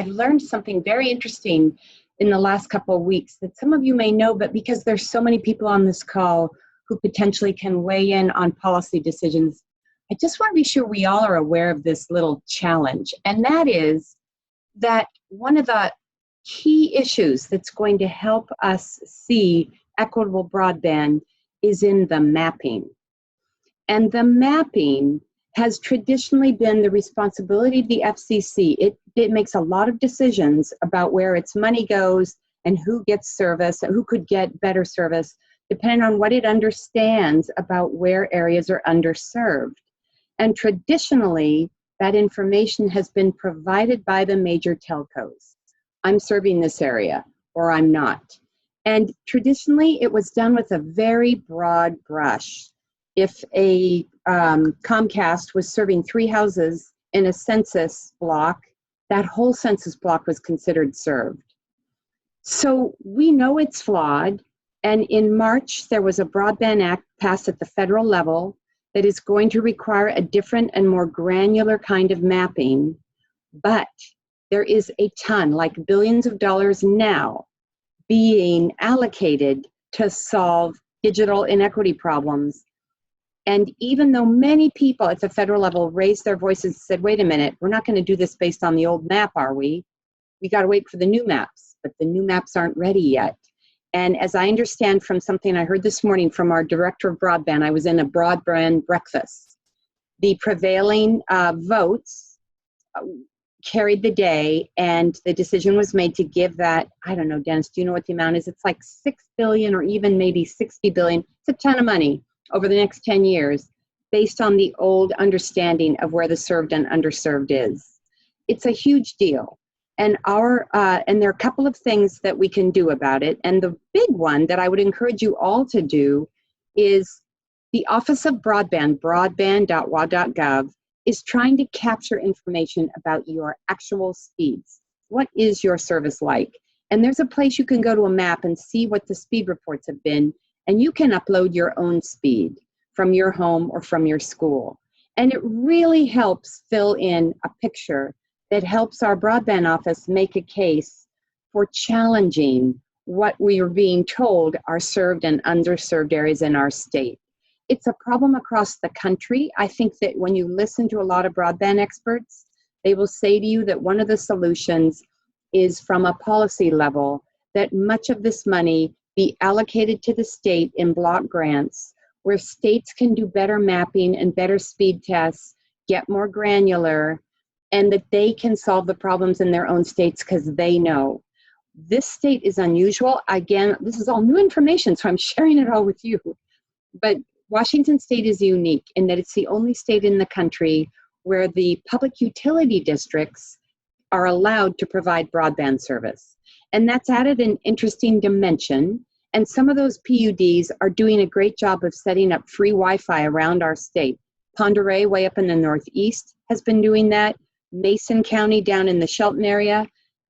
learned something very interesting in the last couple of weeks that some of you may know, but because there's so many people on this call who potentially can weigh in on policy decisions, I just want to be sure we all are aware of this little challenge. And that is that one of the key issues that's going to help us see equitable broadband is in the mapping. And the mapping has traditionally been the responsibility of the FCC. It makes a lot of decisions about where its money goes and who gets service, who could get better service, depending on what it understands about where areas are underserved. And traditionally, that information has been provided by the major telcos. I'm serving this area, or I'm not. And traditionally, it was done with a very broad brush. If a Comcast was serving 3 houses in a census block, that whole census block was considered served. So we know it's flawed. And in March, there was a Broadband Act passed at the federal level that is going to require a different and more granular kind of mapping. But there is a ton, like billions of dollars now, being allocated to solve digital inequity problems. And even though many people at the federal level raised their voices and said, wait a minute, we're not going to do this based on the old map, are we? We got to wait for the new maps, but the new maps aren't ready yet. And as I understand from something I heard this morning from our director of broadband, I was in a broadband breakfast, the prevailing votes carried the day, and the decision was made to give that, I don't know, Dennis, do you know what the amount is? It's like $6 billion or even maybe $60 billion. It's a ton of money over the next 10 years based on the old understanding of where the served and underserved is. It's a huge deal. And and there are a couple of things that we can do about it. And the big one that I would encourage you all to do is the Office of Broadband, broadband.wa.gov, is trying to capture information about your actual speeds. What is your service like? And there's a place you can go to a map and see what the speed reports have been, and you can upload your own speed from your home or from your school. And it really helps fill in a picture that helps our broadband office make a case for challenging what we are being told are served and underserved areas in our state. It's a problem across the country. I think that when you listen to a lot of broadband experts, they will say to you that one of the solutions is from a policy level, that much of this money be allocated to the state in block grants, where states can do better mapping and better speed tests, get more granular, and that they can solve the problems in their own states because they know. This state is unusual. Again, this is all new information, so I'm sharing it all with you. But Washington State is unique in that it's the only state in the country where the public utility districts are allowed to provide broadband service. And that's added an interesting dimension. And some of those PUDs are doing a great job of setting up free Wi-Fi around our state. Pend Oreille, way up in the Northeast, has been doing that. Mason County down in the Shelton area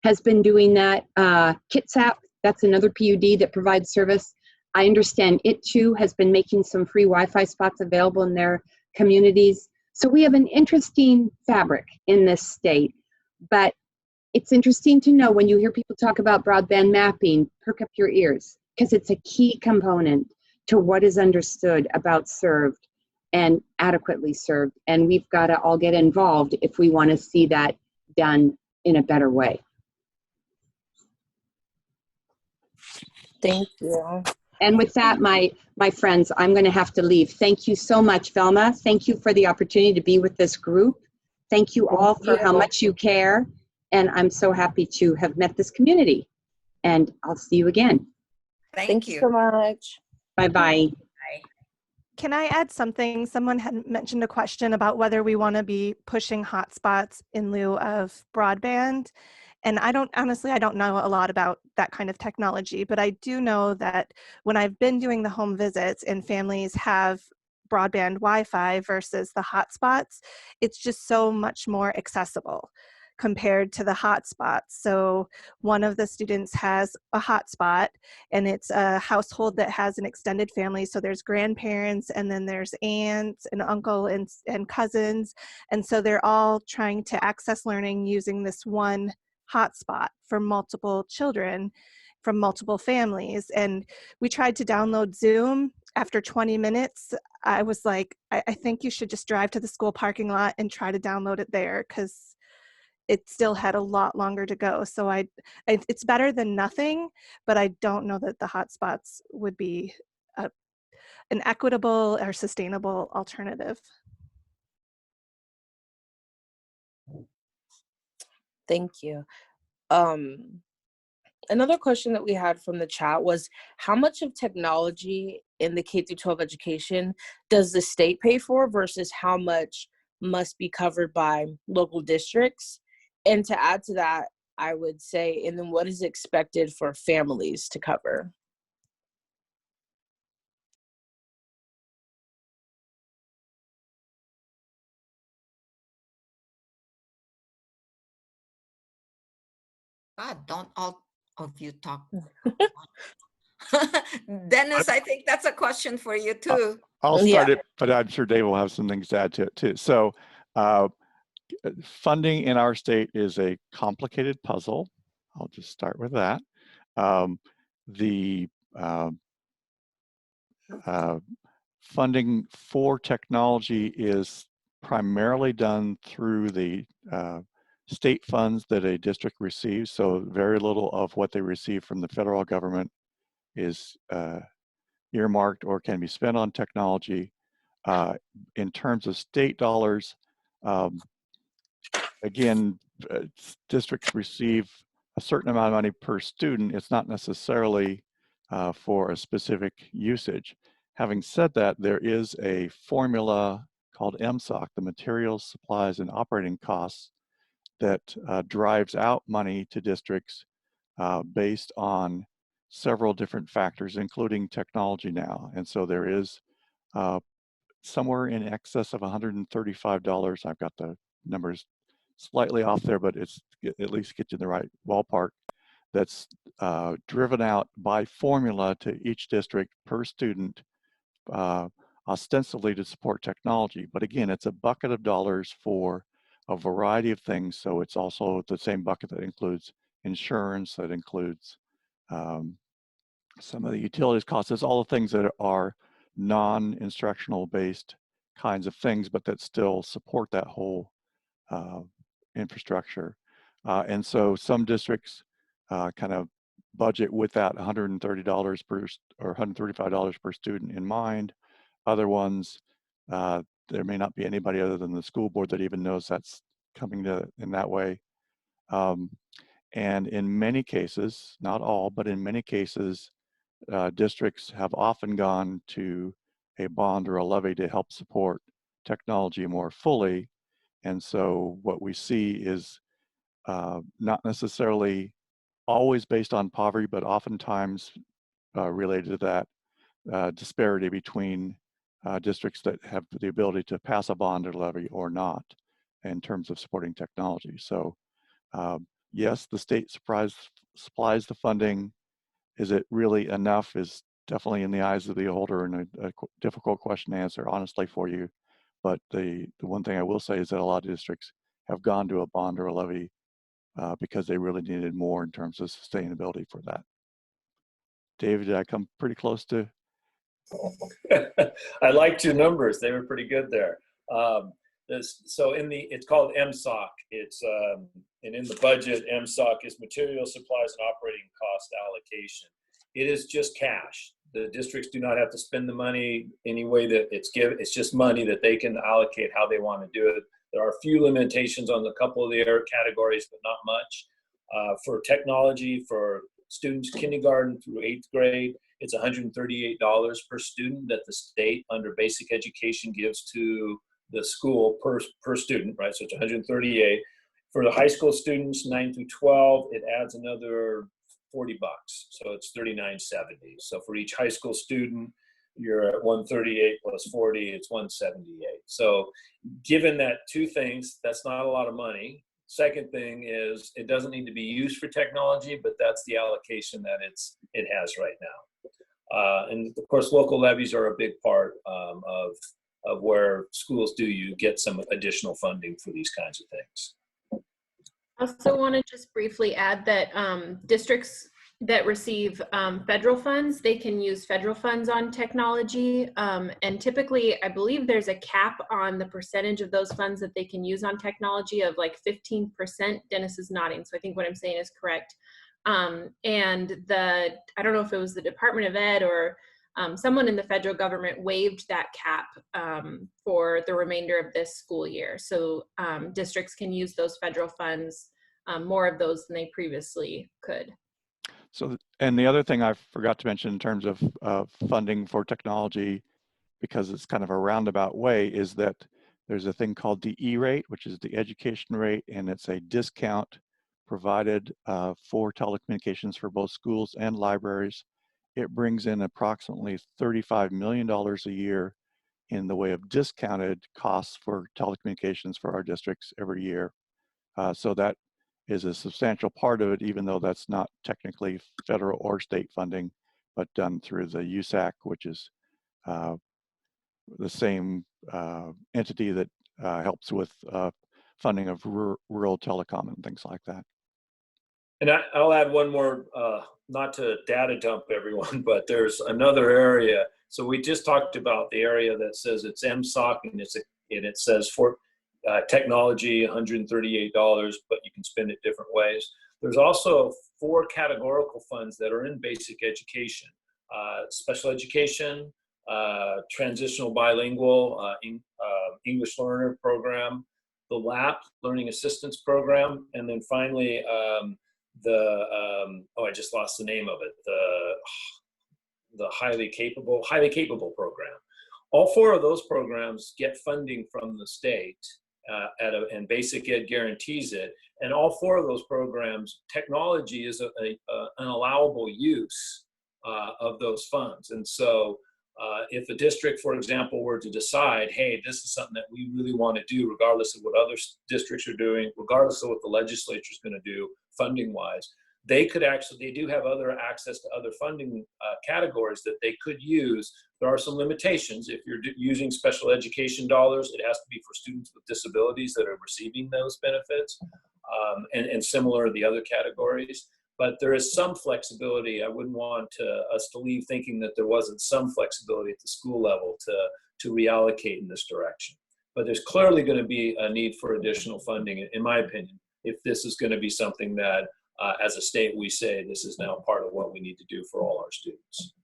has been doing that. Kitsap, that's another PUD that provides service. I understand it too has been making some free Wi-Fi spots available in their communities. So we have an interesting fabric in this state, but it's interesting to know when you hear people talk about broadband mapping, perk up your ears, because it's a key component to what is understood about served and adequately served. And we've got to all get involved if we want to see that done in a better way. Thank you. And with that, my friends, I'm going to have to leave. Thank you so much, Velma. Thank you for the opportunity to be with this group. Thank you all for how much you care. And I'm so happy to have met this community. And I'll see you again. Thank you so much. Bye-bye. Can I add something? Someone had mentioned a question about whether we want to be pushing hotspots in lieu of broadband. And I don't know a lot about that kind of technology, but I do know that when I've been doing the home visits and families have broadband Wi-Fi versus the hotspots, it's just so much more accessible. compared to the hotspots. So one of the students has a hotspot, and it's a household that has an extended family. So there's grandparents, and then there's aunts and uncle and cousins. And so they're all trying to access learning using this one hotspot for multiple children from multiple families. And we tried to download Zoom. After 20 minutes, I was like, I think you should just drive to the school parking lot and try to download it there, because it still had a lot longer to go. So it's better than nothing, but I don't know that the hotspots would be an equitable or sustainable alternative. Thank you. Another question that we had from the chat was, how much of technology in the K-12 education does the state pay for versus how much must be covered by local districts? And to add to that, I would say, and then what is expected for families to cover? God, don't all of you talk. Dennis, I think that's a question for you too. I'll start it, but I'm sure Dave will have some things to add to it too. So funding in our state is a complicated puzzle. I'll just start with that. The funding for technology is primarily done through the state funds that a district receives. So very little of what they receive from the federal government is earmarked or can be spent on technology. In terms of state dollars, again, districts receive a certain amount of money per student. It's not necessarily for a specific usage. Having said that, there is a formula called MSOC, the Materials, Supplies, and Operating Costs, that drives out money to districts based on several different factors, including technology now. And so there is somewhere in excess of $135. I've got the numbers slightly off there, but it's at least get you in the right ballpark. That's driven out by formula to each district per student, ostensibly to support technology. But again, it's a bucket of dollars for a variety of things. So it's also the same bucket that includes insurance, that includes some of the utilities costs. It's all the things that are non-instructional based kinds of things, but that still support that whole infrastructure. And so some districts kind of budget with that $130 per or $135 per student in mind. Other ones, there may not be anybody other than the school board that even knows that's coming to in that way. And in many cases, not all, but in many cases, districts have often gone to a bond or a levy to help support technology more fully. And so what we see is not necessarily always based on poverty, but oftentimes related to that disparity between districts that have the ability to pass a bond or levy or not in terms of supporting technology. So yes, the state supplies the funding. Is it really enough is definitely in the eyes of the beholder and a difficult question to answer honestly for you. But the one thing I will say is that a lot of districts have gone to a bond or a levy because they really needed more in terms of sustainability for that. David, did I come pretty close to? I liked your numbers. They were pretty good there. So it's called MSOC. It's and in the budget, MSOC is material, supplies, and operating cost allocation. It is just cash. The districts do not have to spend the money any way that it's given. It's just money that they can allocate how they want to do it. There are a few limitations on a couple of the other categories, but not much. For technology, for students kindergarten through 8th grade, it's $138 per student that the state under basic education gives to the school per student, right? So it's 138. For the high school students, 9 through 12, it adds another $40. So it's $39.70. So for each high school student, you're at 138 plus 40, it's 178. So given that two things, that's not a lot of money. Second thing is it doesn't need to be used for technology, but that's the allocation that it has right now. And of course, local levies are a big part of where schools you get some additional funding for these kinds of things. I also want to just briefly add that districts that receive federal funds, they can use federal funds on technology. And typically, I believe there's a cap on the percentage of those funds that they can use on technology of like 15%. Dennis is nodding, so I think what I'm saying is correct. And I don't know if it was the Department of Ed or someone in the federal government waived that cap for the remainder of this school year. So districts can use those federal funds, more of those than they previously could. So, and the other thing I forgot to mention in terms of funding for technology, because it's kind of a roundabout way, is that there's a thing called the E-rate, which is the education rate, and it's a discount provided for telecommunications for both schools and libraries. It brings in approximately $35 million a year in the way of discounted costs for telecommunications for our districts every year. So that is a substantial part of it, even though that's not technically federal or state funding, but done through the USAC, which is the same entity that helps with funding of rural telecom and things like that. And I'll add one more, not to data dump everyone, but there's another area. So we just talked about the area that says it's MSOC, and it says for technology, $138, but you can spend it different ways. There's also 4 categorical funds that are in basic education: special education, transitional bilingual, English learner program, the LAP, Learning Assistance Program, and then finally I just lost the name of it, the highly capable program. All 4 of those programs get funding from the state, and Basic Ed guarantees it. And all 4 of those programs, technology is an allowable use of those funds. And so if a district, for example, were to decide, hey, this is something that we really want to do, regardless of what other districts are doing, regardless of what the legislature is going to do funding-wise, they do have other access to other funding categories that they could use. There are some limitations. If you're using special education dollars, it has to be for students with disabilities that are receiving those benefits, and similar to the other categories. But there is some flexibility. I wouldn't want us to leave thinking that there wasn't some flexibility at the school level to reallocate in this direction. But there's clearly going to be a need for additional funding, in my opinion, if this is going to be something that, as a state, we say this is now part of what we need to do for all our students.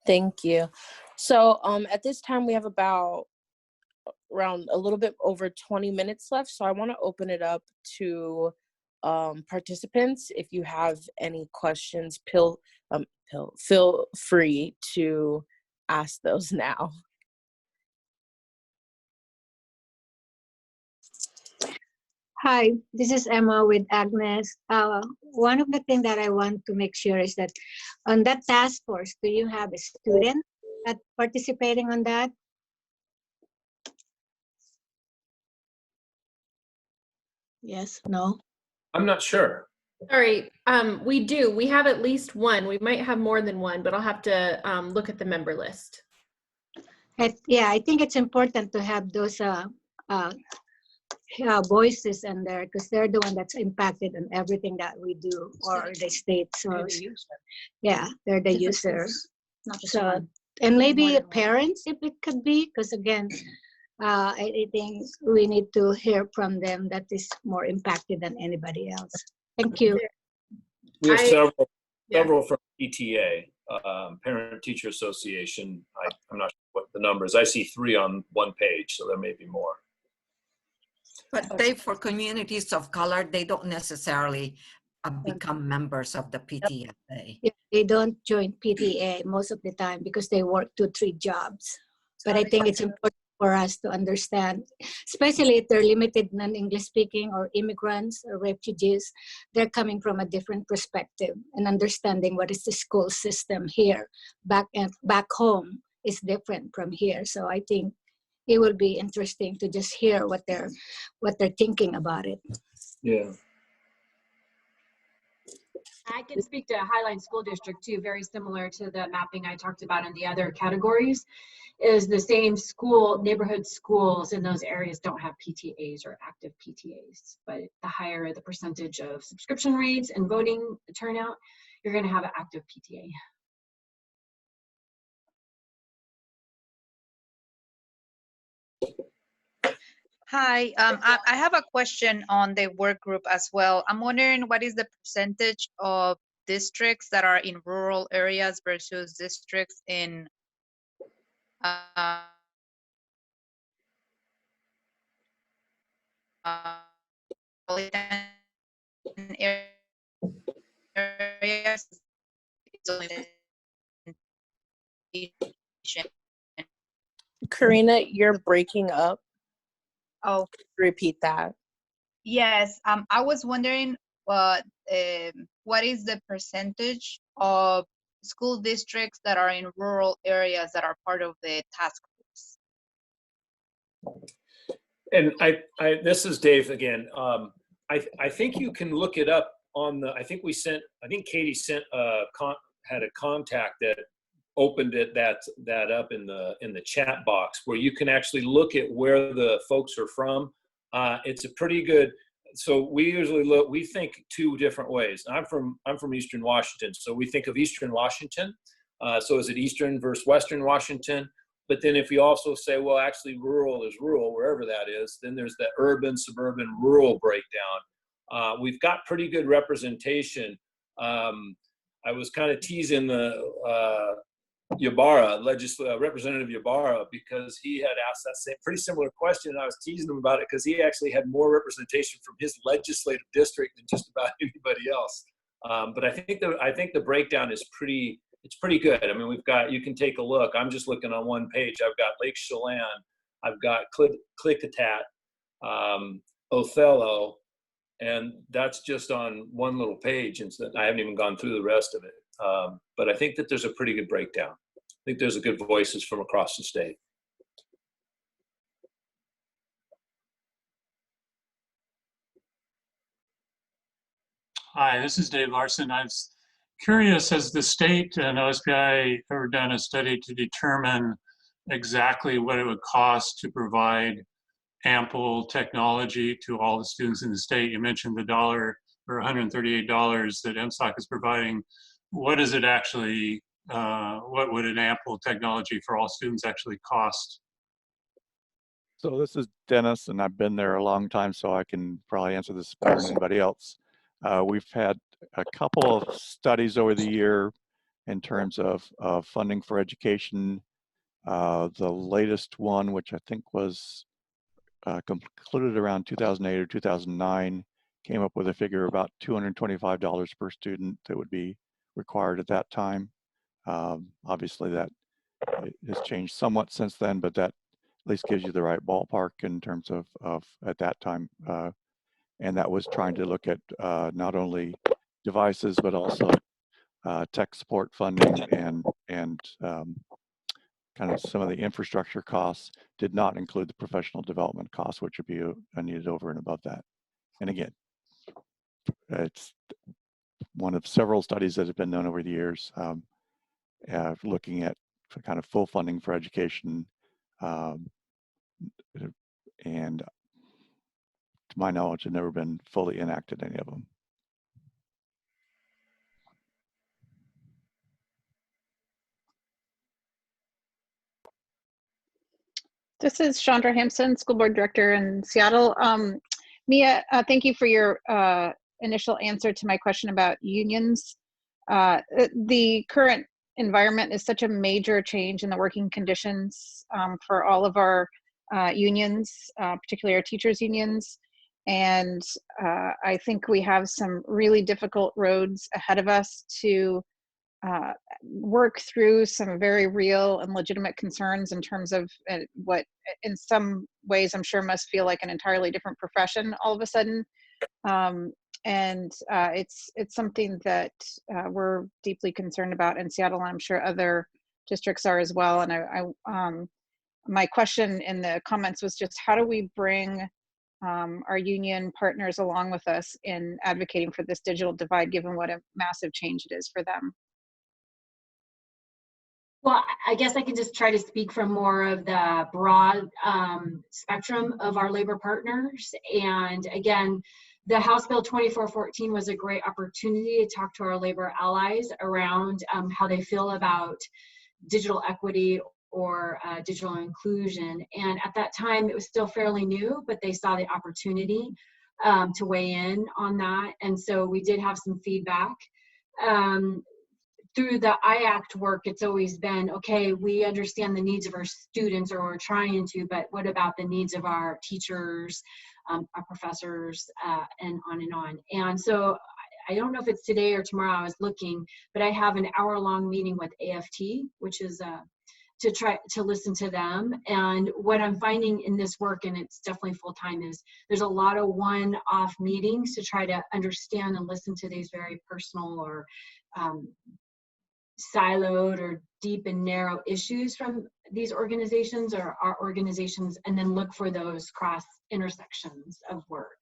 Thank you. So at this time, we have around a little bit over 20 minutes left. So I want to open it up to participants. If you have any questions, feel free to ask those now. Hi, this is Emma with Agnes. One of the things that I want to make sure is that on that task force, do you have a student participating on that? Yes, no? I'm not sure. Sorry, we do. We have at least one. We might have more than one, but I'll have to look at the member list. Yeah, I think it's important to have those voices in there because they're the one that's impacted on everything that we do, or the state. So yeah, they're the users. So, and maybe parents, if it could be, because again, I think we need to hear from them that is more impacted than anybody else. Thank you. We have several from PTA, Parent Teacher Association. I'm not sure what the number is. I see 3 on one page, so there may be more. But for communities of color, they don't necessarily become members of the PTA. Yeah, they don't join PTA most of the time because they work 2-3 jobs. But I think it's important for us to understand, especially if they're limited non-English speaking or immigrants or refugees, they're coming from a different perspective and understanding what is the school system here back home is different from here. So I think it will be interesting to just hear what they're thinking about it. Yeah. I can speak to Highline School District too, very similar to the mapping I talked about in the other categories, is the same school, neighborhood schools in those areas don't have PTAs or active PTAs, but the higher the percentage of subscription rates and voting turnout, you're gonna have an active PTA. Hi, I have a question on the work group as well. I'm wondering what is the percentage of districts that are in rural areas versus districts in areas? It's only Karina, you're breaking up. Oh, Repeat that. yes. I was wondering what is the percentage of school districts that are in rural areas that are part of the task force? And this is Dave again. I think you can look it up on the, I think Katie sent had a contact that opened that up in the chat box where you can actually look at where the folks are from. It's a pretty good, so we think two different ways. I'm from Eastern Washington, so we think of Eastern Washington. So is it Eastern versus Western Washington? But then if you also say, well, actually rural is rural, wherever that is, then there's the urban, suburban, rural breakdown. We've got pretty good representation. I was kind of teasing the Ybarra, Representative Ybarra, because he had asked that same pretty similar question. And I was teasing him about it because he actually had more representation from his legislative district than just about anybody else. But I think the breakdown is pretty good. I mean, you can take a look. I'm just looking on one page. I've got Lake Chelan, I've got Klickitat, Othello, and that's just on one little page. And so I haven't even gone through the rest of it. But I think that there's a pretty good breakdown. I think there's a good voices from across the state. Hi, this is Dave Larson. I was curious, has the state and OSPI ever done a study to determine exactly what it would cost to provide ample technology to all the students in the state? You mentioned the $100 or $138 that MSOC is providing. What is it actually, what would an ample technology for all students actually cost? So this is Dennis, and I've been there a long time, so I can probably answer this better than anybody else. We've had a couple of studies over the year in terms of funding for education. The latest one, which I think was concluded around 2008 or 2009, came up with a figure of about $225 per student that would be required at that time. Obviously that has changed somewhat since then, but that at least gives you the right ballpark in terms of at that time. And that was trying to look at not only devices, but also tech support funding and kind of some of the infrastructure costs. Did not include the professional development costs, which would be needed over and above that. And again, it's one of several studies that have been done over the years, looking at kind of full funding for education. And to my knowledge, have never been fully enacted, any of them. This is Chandra Hampson, School Board Director in Seattle. Mia, thank you for your initial answer to my question about unions. The current environment is such a major change in the working conditions for all of our unions, particularly our teachers' unions. And I think we have some really difficult roads ahead of us to work through some very real and legitimate concerns in terms of what in some ways I'm sure must feel like an entirely different profession all of a sudden. And it's something that we're deeply concerned about in Seattle, and I'm sure other districts are as well. And my question in the comments was just how do we bring our union partners along with us in advocating for this digital divide, given what a massive change it is for them? Well, I guess I can just try to speak from more of the broad spectrum of our labor partners. And again, the House Bill 2414 was a great opportunity to talk to our labor allies around how they feel about digital equity or digital inclusion. And at that time, it was still fairly new, but they saw the opportunity to weigh in on that. And so we did have some feedback. Through the IACT work, it's always been, okay, we understand the needs of our students, or we're trying to, but what about the needs of our teachers, our professors, and on and on. And so I don't know if it's today or tomorrow, I was looking, but I have an hour-long meeting with AFT, which is to try to listen to them. And what I'm finding in this work, and it's definitely full-time, is there's a lot of one-off meetings to try to understand and listen to these very personal or siloed or deep and narrow issues from these organizations or our organizations, and then look for those cross intersections of work.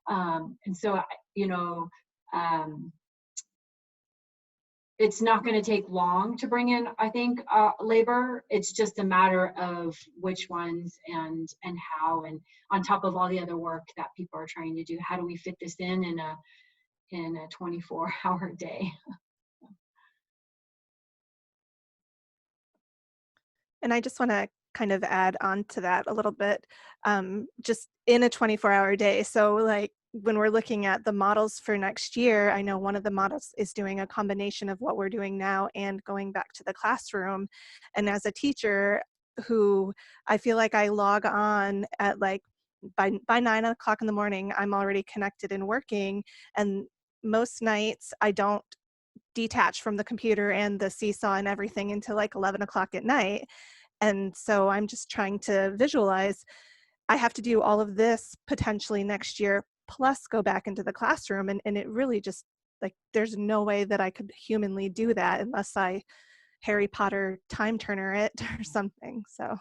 And so, you know, it's not going to take long to bring in, I think, labor. It's just a matter of which ones and how, and on top of all the other work that people are trying to do, how do we fit this in a 24-hour day? And I just want to kind of add on to that a little bit, just in a 24-hour day. So like when we're looking at the models for next year, I know one of the models is doing a combination of what we're doing now and going back to the classroom. And as a teacher who I feel like I log on at like by 9 o'clock in the morning, I'm already connected and working. And most nights I don't detach from the computer and the seesaw and everything until like 11 o'clock at night. And so I'm just trying to visualize, I have to do all of this potentially next year, plus go back into the classroom. And it really just, like, there's no way that I could humanly do that unless I Harry Potter time turner it or something, so.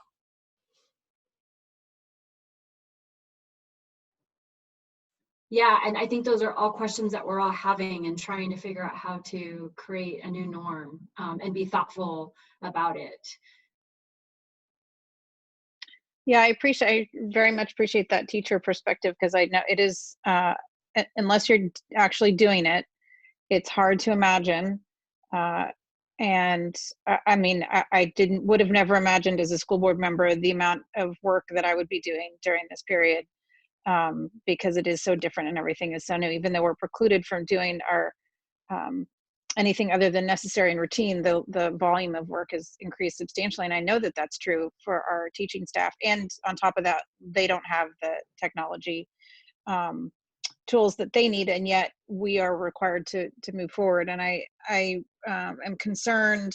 Yeah, and I think those are all questions that we're all having and trying to figure out how to create a new norm and be thoughtful about it. Yeah, I very much appreciate that teacher perspective, because I know it is, unless you're actually doing it, it's hard to imagine. And I mean, I would have never imagined as a school board member the amount of work that I would be doing during this period, because it is so different and everything is so new. Even though we're precluded from doing our anything other than necessary and routine, the volume of work has increased substantially. And I know that that's true for our teaching staff. And on top of that, they don't have the technology tools that they need, and yet we are required to move forward. And I am concerned,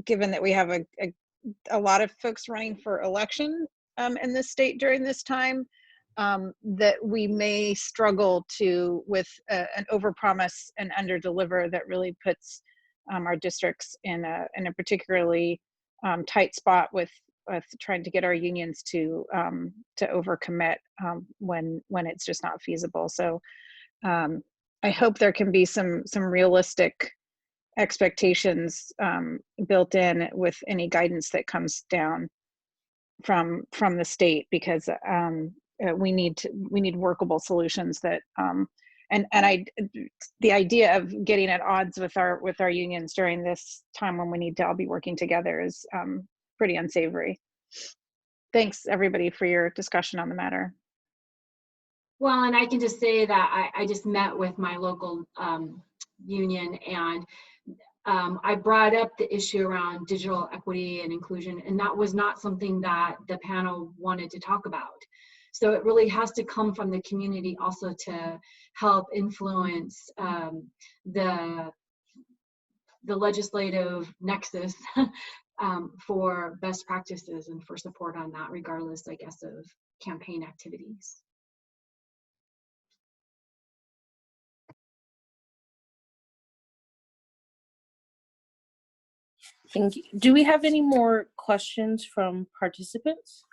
given that we have a lot of folks running for election in this state during this time, that we may struggle with an overpromise and underdeliver that really puts our districts in a particularly tight spot with trying to get our unions to overcommit when it's just not feasible. So I hope there can be some realistic expectations built in with any guidance that comes down from the state, because we need workable solutions that the idea of getting at odds with our unions during this time when we need to all be working together is pretty unsavory. Thanks everybody for your discussion on the matter. Well, and I can just say that I just met with my local union, and I brought up the issue around digital equity and inclusion, and that was not something that the panel wanted to talk about. So it really has to come from the community also to help influence the legislative nexus for best practices and for support on that, regardless, I guess, of campaign activities. Thank you. Do we have any more questions from participants?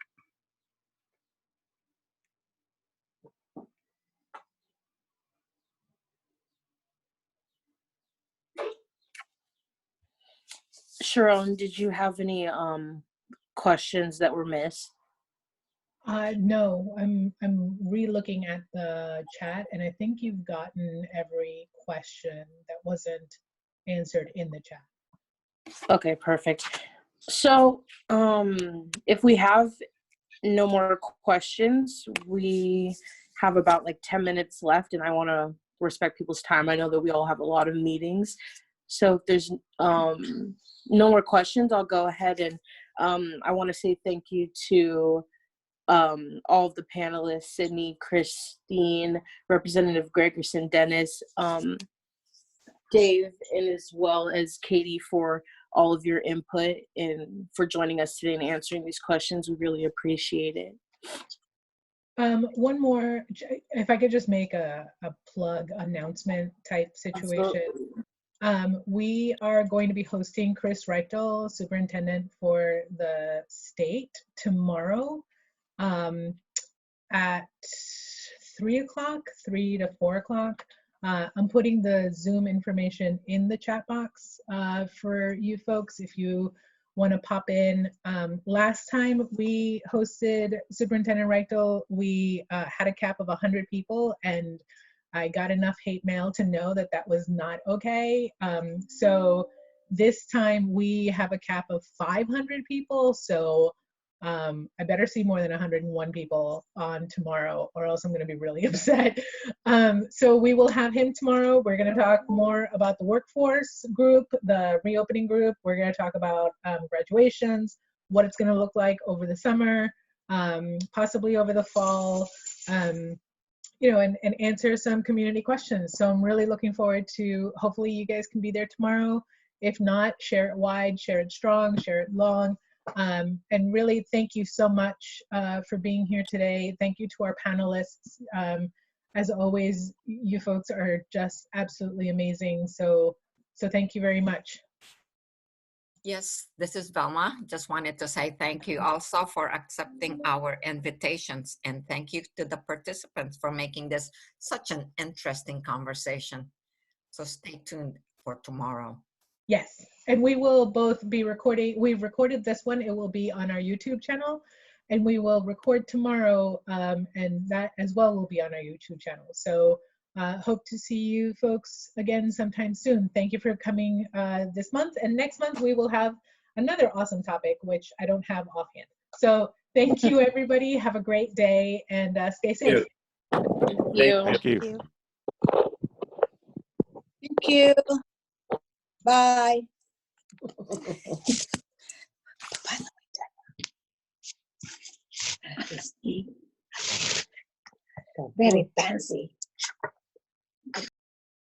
Sharon, did you have any questions that were missed? No, I'm re-looking at the chat, and I think you've gotten every question that wasn't answered in the chat. Okay, perfect. So if we have no more questions, we have about like 10 minutes left, and I want to respect people's time. I know that we all have a lot of meetings. So if there's no more questions, I'll go ahead and I want to say thank you to all of the panelists, Sydney, Christine, Representative Gregerson, Dennis, Dave, and as well as Katie for all of your input and for joining us today and answering these questions. We really appreciate it. One more, if I could just make a plug announcement type situation. We are going to be hosting Chris Reichel, Superintendent for the state, tomorrow at 3 o'clock, 3 to 4 o'clock. I'm putting the Zoom information in the chat box for you folks if you want to pop in. Last time we hosted Superintendent Reichel, we had a cap of 100 people, and I got enough hate mail to know that that was not okay. So this time we have a cap of 500 people. So I better see more than 101 people on tomorrow, or else I'm going to be really upset. So we will have him tomorrow. We're going to talk more about the workforce group, the reopening group. We're going to talk about graduations, what it's going to look like over the summer, possibly over the fall. You know, and answer some community questions. So I'm really looking forward to, hopefully you guys can be there tomorrow. If not, share it wide, share it strong, share it long. And really thank you so much for being here today. Thank you to our panelists. As always, you folks are just absolutely amazing. So thank you very much. Yes, this is Velma. Just wanted to say thank you also for accepting our invitations, and thank you to the participants for making this such an interesting conversation. So stay tuned for tomorrow. Yes, and we will both be recording. We've recorded this one. It will be on our YouTube channel, and we will record tomorrow, and that as well will be on our YouTube channel. So hope to see you folks again sometime soon. Thank you for coming this month, and next month we will have another awesome topic, which I don't have offhand. So thank you, everybody. Have a great day, and stay safe. Thank you. Thank you. Thank you. Bye. Very fancy.